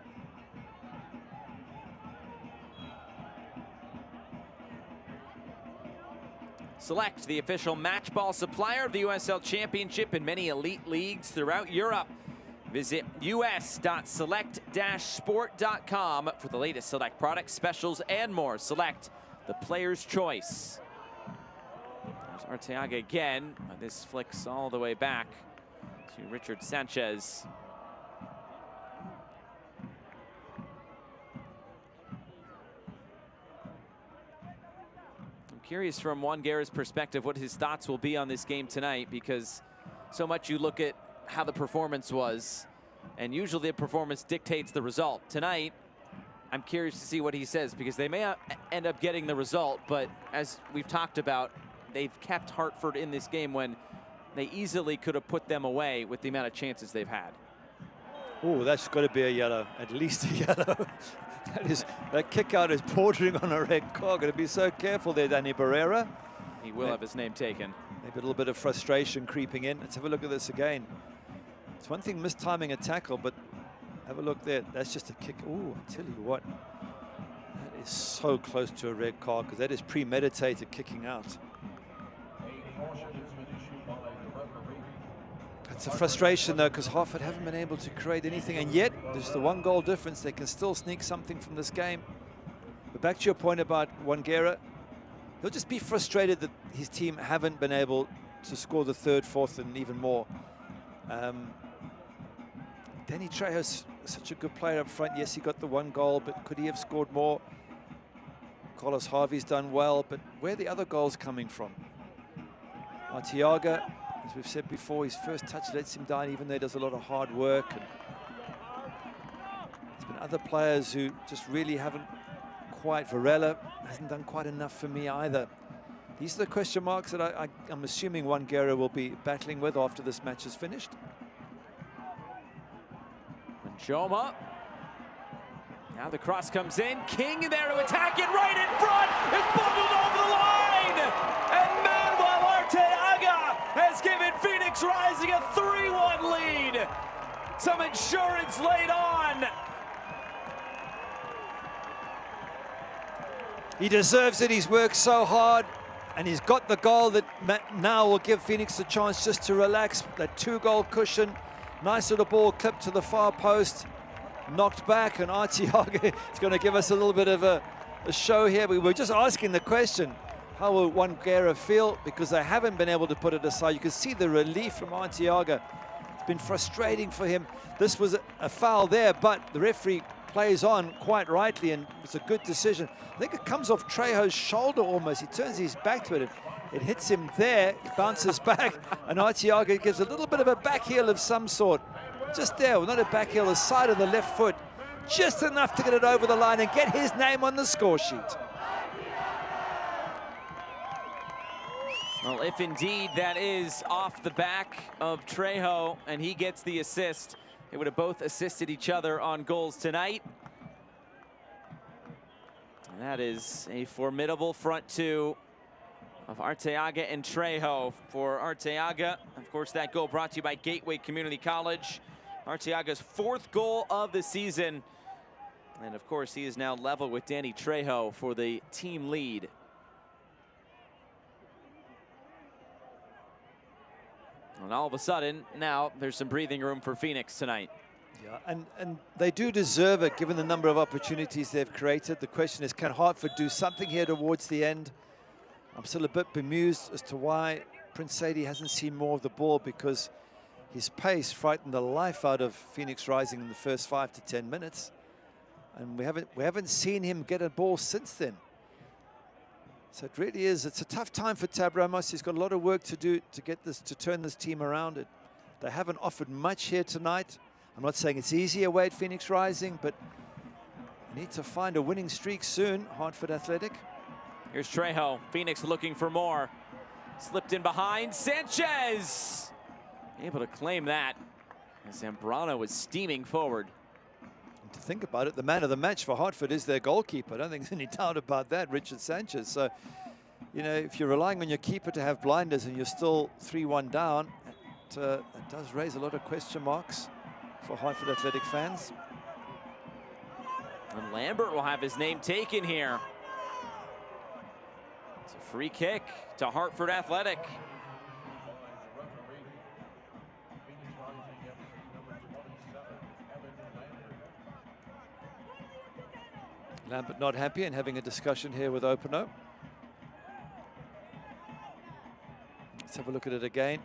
Select, the official match ball supplier of the USL Championship and many elite leagues throughout Europe. Visit us.select-sport.com for the latest Select products, specials, and more. Select, the player's choice. There's Arteaga again. This flicks all the way back to Richard Sanchez. I'm curious from Wangera's perspective what his thoughts will be on this game tonight, because so much you look at how the performance was, and usually the performance dictates the result. Tonight, I'm curious to see what he says, because they may end up getting the result, but as we've talked about, they've kept Hartford in this game when they easily could have put them away with the amount of chances they've had. Oh, that's got to be a yellow, at least a yellow. That kick out is bordering on a red card. Got to be so careful there, Danny Barrera. He will have his name taken. Maybe a little bit of frustration creeping in. Let's have a look at this again. It's one thing mistiming a tackle, but have a look there. That's just a kick. Oh, I tell you what, that is so close to a red card, because that is premeditated kicking out. It's a frustration though, because Hartford haven't been able to create anything, and yet there's the 1 goal difference. They can still sneak something from this game. But back to your point about Wangera, he'll just be frustrated that his team haven't been able to score the 3rd, 4th, and even more. Danny Trejo's such a good player up front. Yes, he got the 1 goal, but could he have scored more? Carlos Harvey's done well, but where are the other goals coming from? Arteaga, as we've said before, his first touch lets him down, even though he does a lot of hard work. And there's been other players who just really haven't quite. Varela hasn't done quite enough for me either. These are the question marks that I'm assuming Wangera will be battling with after this match is finished. Joma. Now the cross comes in. King there to attack it right in front. It's bundled over the line. And Manuel Arteaga has given Phoenix Rising a 3-1 lead. Some insurance laid on. He deserves it. He's worked so hard. And he's got the goal that now will give Phoenix the chance just to relax. That 2-goal cushion. Nice little ball clipped to the far post. Knocked back, and Arteaga is going to give us a little bit of a show here. We were just asking the question, how will Juan Guerra feel? Because they haven't been able to put it aside. You can see the relief from Arteaga. It's been frustrating for him. This was a foul there, but the referee plays on quite rightly, and it's a good decision. I think it comes off Trejo's shoulder almost. He turns his back to it. It hits him there, it bounces back, and Arteaga gives a little bit of a back heel of some sort. Just there, well, not a back heel, the side of the left foot. Just enough to get it over the line and get his name on the score sheet. Well, if indeed that is off the back of Trejo and he gets the assist, they would have both assisted each other on goals tonight. And that is a formidable front two of Arteaga and Trejo. For Arteaga, of course, that goal brought to you by Gateway Community College. Arteaga's 4th goal of the season. And of course, he is now level with Danny Trejo for the team lead. And all of a sudden, now there's some breathing room for Phoenix tonight. Yeah, and they do deserve it, given the number of opportunities they've created. The question is, can Hartford do something here towards the end? I'm still a bit bemused as to why Prince Sadie hasn't seen more of the ball, because his pace frightened the life out of Phoenix Rising in the first 5 to 10 minutes. And we haven't seen him get a ball since then. So it really is, it's a tough time for Tab Ramos. He's got a lot of work to do to get this, to turn this team around. They haven't offered much here tonight. I'm not saying it's easy away at Phoenix Rising, but they need to find a winning streak soon, Hartford Athletic. Here's Trejo, Phoenix looking for more. Slipped in behind, Sanchez! Able to claim that as Zambrano was steaming forward. And to think about it, the man of the match for Hartford is their goalkeeper. I don't think there's any doubt about that, Richard Sanchez. So, you know, if you're relying on your keeper to have blinders and you're still 3-1 down, it does raise a lot of question marks for Hartford Athletic fans. And Lambert will have his name taken here. It's a free kick to Hartford Athletic. Lambert not happy and having a discussion here with Openo. Let's have a look at it again.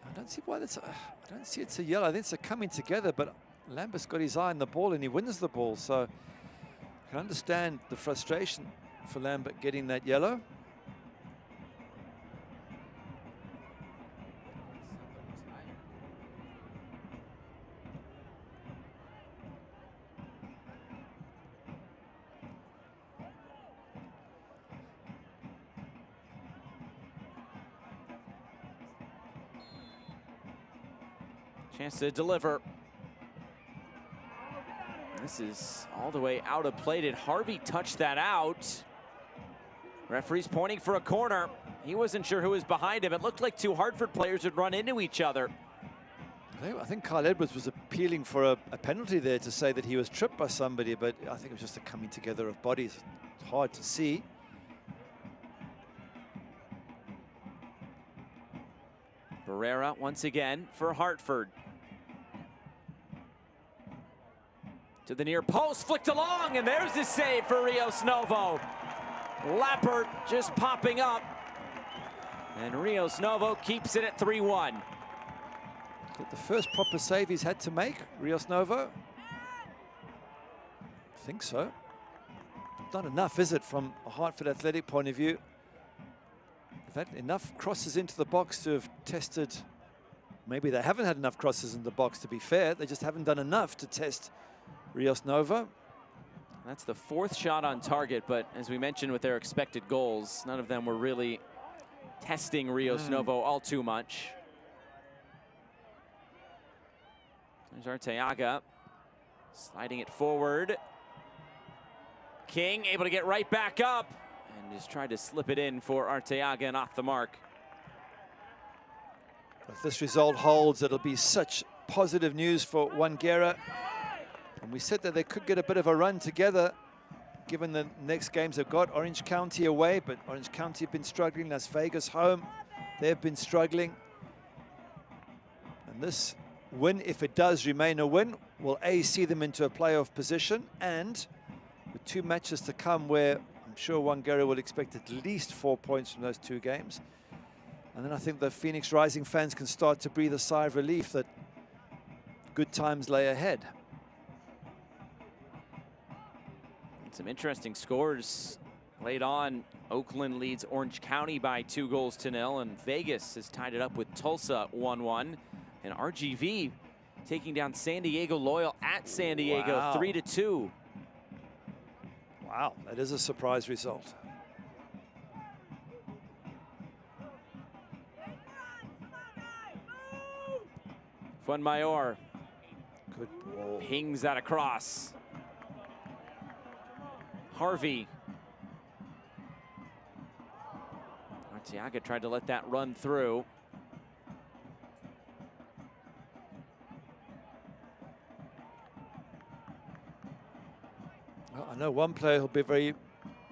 I don't see why that's. I don't see it's a yellow. I think it's a coming together, but Lambert's got his eye on the ball and he wins the ball. So I can understand the frustration for Lambert getting that yellow. Chance to deliver. This is all the way out of play. Did Harvey touch that out? Referee's pointing for a corner. He wasn't sure who was behind him. It looked like two Hartford players would run into each other. I think Kyle Edwards was appealing for a penalty there to say that he was tripped by somebody, but I think it was just a coming together of bodies. It's hard to see. Barrera once again for Hartford. To the near post, flicked along, and there's the save for Rios Novo. Lappert just popping up. And Rios Novo keeps it at 3-1. The first proper save he's had to make, Rios Novo? I think so. Not enough, is it, from a Hartford Athletic point of view? They've had enough crosses into the box to have tested. Maybe they haven't had enough crosses in the box, to be fair. They just haven't done enough to test Rios Novo. That's the 4th shot on target, but as we mentioned with their expected goals, none of them were really testing Rios Novo all too much. There's Arteaga sliding it forward. King able to get right back up and just tried to slip it in for Arteaga and off the mark. If this result holds, it'll be such positive news for Wangera. And we said that they could get a bit of a run together given the next games they've got. Orange County away, but Orange County have been struggling. Las Vegas home, they've been struggling. And this win, if it does remain a win, will see them into a playoff position, and with 2 matches to come where I'm sure Wangera will expect at least 4 points from those 2 games. And then I think the Phoenix Rising fans can start to breathe a sigh of relief that good times lay ahead. Some interesting scores late on. Oakland leads Orange County by 2-0, and Vegas has tied it up with Tulsa 1-1. And RGV taking down San Diego Loyal at San Diego 3-2. Wow, that is a surprise result. Fuenmayor. Good ball. Pings that across. Harvey. Arteaga tried to let that run through. Well, I know one player who'll be very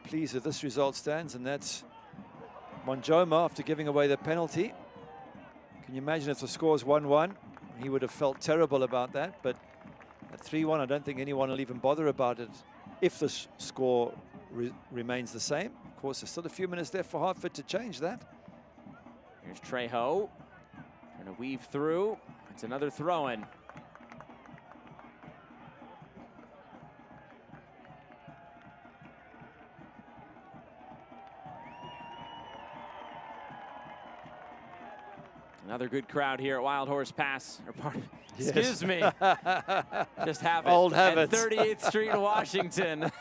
pleased with this result stands, and that's Monjoma after giving away the penalty. Can you imagine if the score's 1-1? He would have felt terrible about that, but at 3-1, I don't think anyone will even bother about it if the score remains the same. Of course, there's still a few minutes left for Hartford to change that. Here's Trejo trying to weave through. It's another throw-in. Another good crowd here at Wild Horse Pass. Excuse me. Just have it. Old habits. At 38th Street in Washington.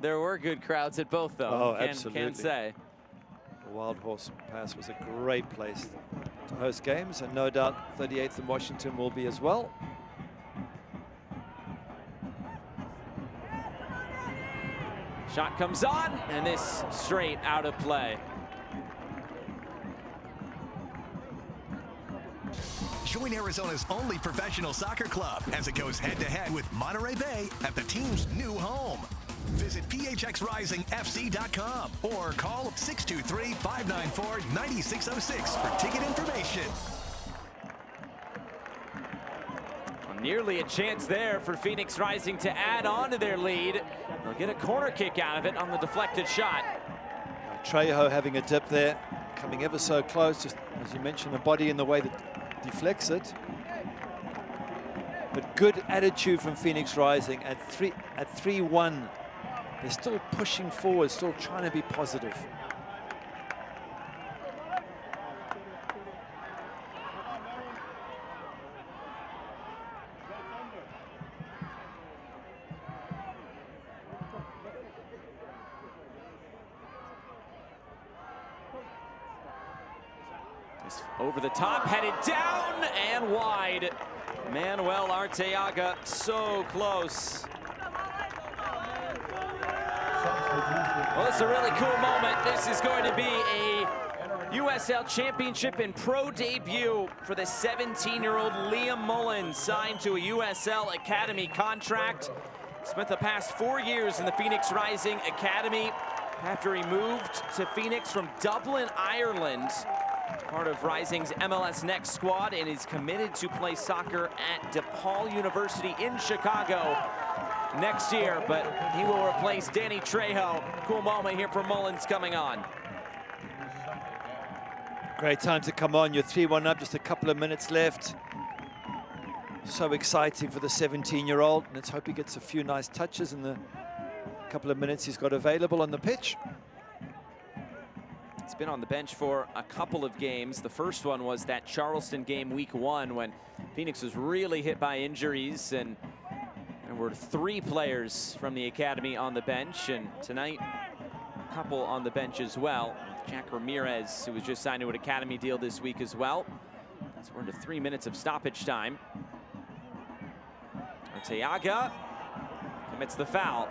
There were good crowds at both, though. Oh, absolutely. Can say. The Wild Horse Pass was a great place to host games, and no doubt 38th in Washington will be as well. Shot comes on, and this straight out of play. Join Arizona's only professional soccer club as it goes head-to-head with Monterey Bay at the team's new home. Visit phxrisingfc.com or call 623-594-9606 for ticket information. Well, nearly a chance there for Phoenix Rising to add on to their lead. They'll get a corner kick out of it on the deflected shot. Trejo having a dip there, coming ever so close, just as you mentioned, the body in the way that deflects it. But good attitude from Phoenix Rising at 3-1. They're still pushing forward, still trying to be positive. Over the top, headed down and wide. Manuel Arteaga so close. Well, this is a really cool moment. This is going to be a USL Championship and Pro debut for the 17-year-old Liam Mullins, signed to a USL Academy contract. Spent the past 4 years in the Phoenix Rising Academy after he moved to Phoenix from Dublin, Ireland. Part of Rising's MLS Next squad, and is committed to play soccer at DePaul University in Chicago next year, but he will replace Danny Trejo. Cool moment here for Mullins coming on. Great time to come on. You're 3-1 up, just a couple of minutes left. So exciting for the 17-year-old. Let's hope he gets a few nice touches in the couple of minutes he's got available on the pitch. He's been on the bench for a couple of games. The first one was that Charleston game week 1 when Phoenix was really hit by injuries, and there were 3 players from the academy on the bench, and tonight a couple on the bench as well. Jack Ramirez, who was just signed to an academy deal this week as well. So we're into 3 minutes of stoppage time. Arteaga commits the foul.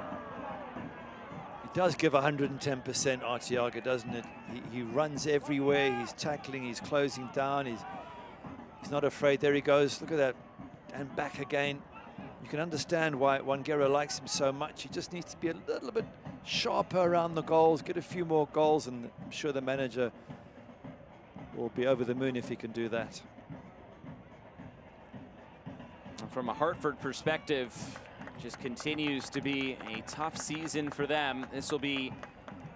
It does give 110%, Arteaga, doesn't it? He runs everywhere, he's tackling, he's closing down, he's not afraid. There he goes, look at that, and back again. You can understand why Wangera likes him so much. He just needs to be a little bit sharper around the goals, get a few more goals, and I'm sure the manager will be over the moon if he can do that. From a Hartford perspective, just continues to be a tough season for them. This will be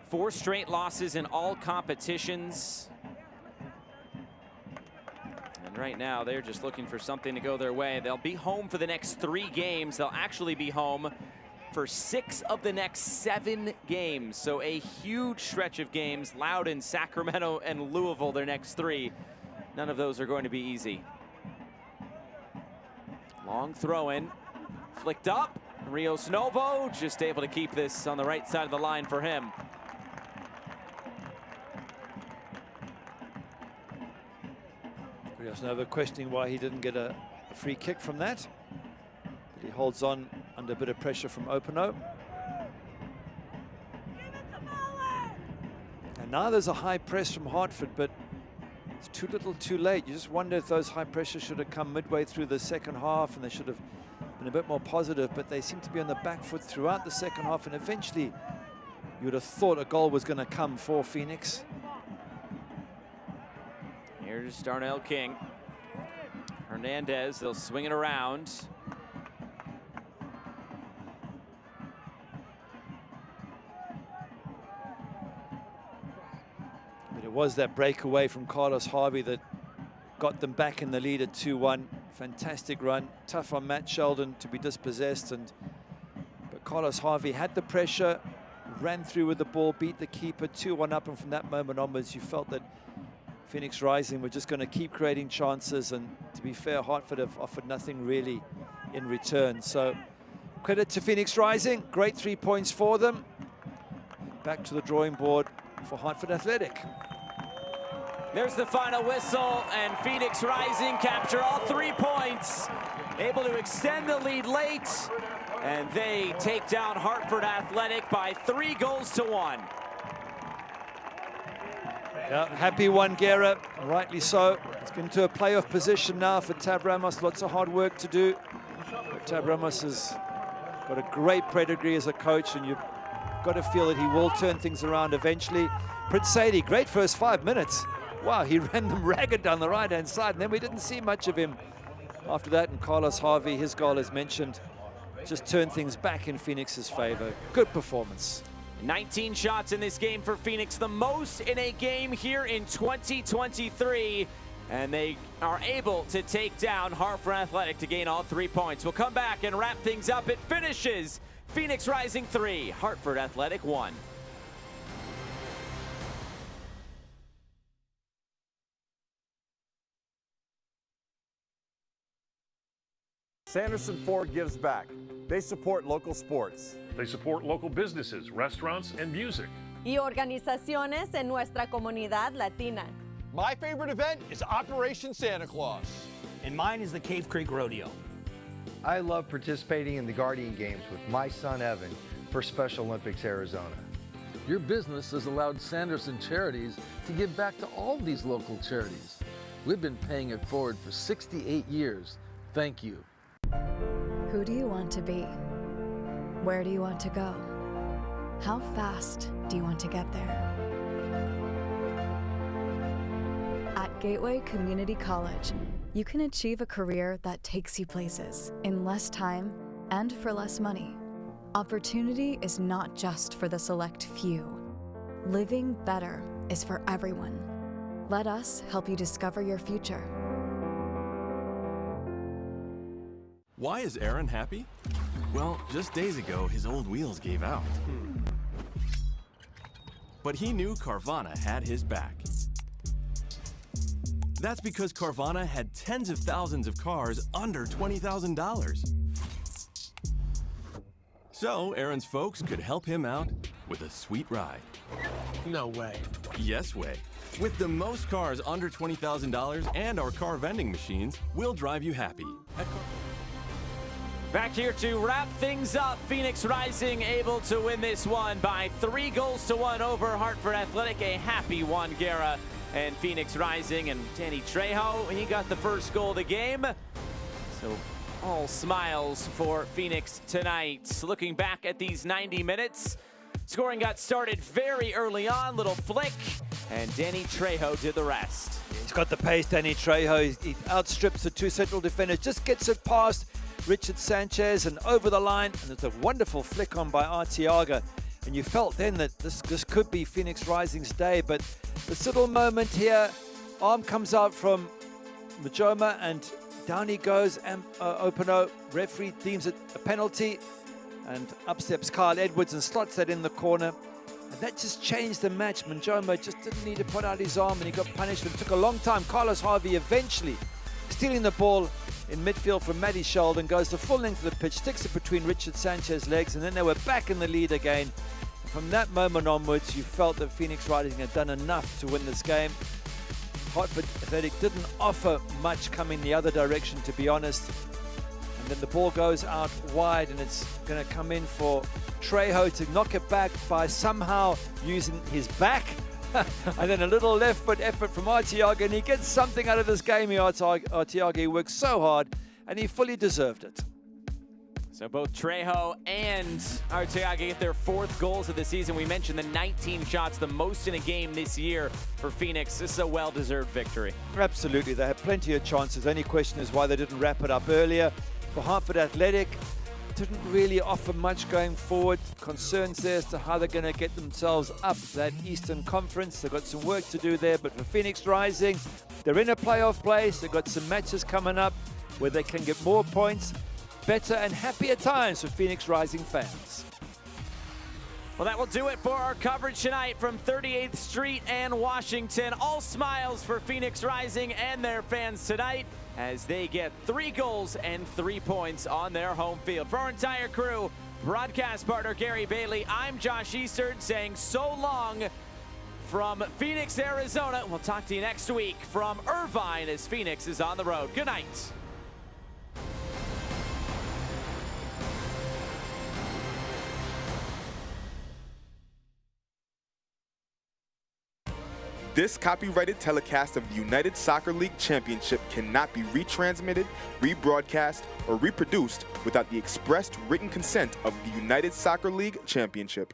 4 straight losses in all competitions. And right now, they're just looking for something to go their way. They'll be home for the next 3 games. They'll actually be home for 6 of the next 7 games. So a huge stretch of games. Loudoun, Sacramento, and Louisville, their next 3. None of those are going to be easy. Long throw in, flicked up. Rios Novo just able to keep this on the right side of the line for him. Rios Novo questioning why he didn't get a free kick from that. But he holds on under a bit of pressure from Openo. And now there's a high press from Hartford, but it's too little too late. You just wonder if those high pressures should have come midway through the second half and they should have been a bit more positive, but they seem to be on the back foot throughout the second half, and eventually you would have thought a goal was going to come for Phoenix. Here's Darnell King. Hernandez, they'll swing it around. But it was that breakaway from Carlos Harvey that got them back in the lead at 2-1. Fantastic run, tough on Matt Sheldon to be dispossessed, but Carlos Harvey had the pressure, ran through with the ball, beat the keeper, 2-1 up, and from that moment onwards you felt that Phoenix Rising were just going to keep creating chances, and to be fair, Hartford have offered nothing really in return. So credit to Phoenix Rising, great 3 points for them. Back to the drawing board for Hartford Athletic. There's the final whistle, and Phoenix Rising capture all 3 points, able to extend the lead late, and they take down Hartford Athletic by 3-1. Yeah, happy Wangera, rightly so. It's into a playoff position now for Tab Ramos. Lots of hard work to do. But Tab Ramos has got a great pedigree as a coach, and you've got to feel that he will turn things around eventually. Prince Sadie, great first 5 minutes. Wow, he ran them ragged down the right-hand side, and then we didn't see much of him after that. And Carlos Harvey, his goal as mentioned, just turned things back in Phoenix's favor. Good performance. 19 shots in this game for Phoenix, the most in a game here in 2023. And they are able to take down Hartford Athletic to gain all 3 points. We'll come back and wrap things up. It finishes Phoenix Rising 3, Hartford Athletic 1. Sanderson Ford gives back. They support local sports. They support local businesses, restaurants, and music. Y organizaciones en nuestra comunidad latina. My favorite event is Operation Santa Claus. And mine is the Cave Creek Rodeo. I love participating in the Guardian Games with my son Evan for Special Olympics Arizona. Your business has allowed Sanderson Charities to give back to all these local charities. We've been paying it forward for 68 years. Thank you. Who do you want to be? Where do you want to go? How fast do you want to get there? At Gateway Community College, you can achieve a career that takes you places in less time and for less money. Opportunity is not just for the select few. Living better is for everyone. Let us help you discover your future. Why is Aaron happy? Well, just days ago, his old wheels gave out. But he knew Carvana had his back. That's because Carvana had tens of thousands of cars under $20,000. So Aaron's folks could help him out with a sweet ride. No way. Yes way. With the most cars under $20,000 and our car vending machines, we'll drive you happy. Back here to wrap things up, Phoenix Rising able to win this one by 3-1 over Hartford Athletic. A happy Juan Guerra and Phoenix Rising, and Danny Trejo, he got the first goal of the game. So all smiles for Phoenix tonight. Looking back at these 90 minutes, scoring got started very early on, little flick, and Danny Trejo did the rest. He's got the pace, Danny Trejo. He outstrips the two central defenders, just gets it past Richard Sanchez and over the line, and it's a wonderful flick on by Arteaga. And you felt then that this could be Phoenix Rising's day, but this little moment here, arm comes out from Majoma and down he goes, and Openo, referee deems it a penalty, and up steps Kyle Edwards and slots that in the corner. And that just changed the match. Majoma just didn't need to put out his arm, and he got punished. It took a long time. Carlos Harvey eventually stealing the ball in midfield from Matty Sheldon, goes the full length of the pitch, sticks it between Richard Sanchez's legs, and then they were back in the lead again. And from that moment onwards, you felt that Phoenix Rising had done enough to win this game. Hartford Athletic didn't offer much coming the other direction, to be honest. And then the ball goes out wide, and it's going to come in for Trejo to knock it back by somehow using his back. And then a little left foot effort from Arteaga, and he gets something out of this game. Arteaga, he worked so hard, and he fully deserved it. So both Trejo and Arteaga get their 4th goals of the season. We mentioned the 19 shots, the most in a game this year for Phoenix. This is a well-deserved victory. Absolutely, they had plenty of chances. The only question is why they didn't wrap it up earlier. For Hartford Athletic, didn't really offer much going forward. Concerns there as to how they're going to get themselves up that Eastern Conference. They've got some work to do there, but for Phoenix Rising, they're in a playoff place. They've got some matches coming up where they can get more points. Better and happier times for Phoenix Rising fans. Well, that will do it for our coverage tonight from 38th Street and Washington. All smiles for Phoenix Rising and their fans tonight as they get 3 goals and 3 points on their home field. For our entire crew, broadcast partner Gary Bailey, I'm Josh Eastern saying so long from Phoenix, Arizona. We'll talk to you next week from Irvine as Phoenix is on the road. Good night. This copyrighted telecast of the United Soccer League Championship cannot be retransmitted, rebroadcast, or reproduced without the expressed written consent of the United Soccer League Championship.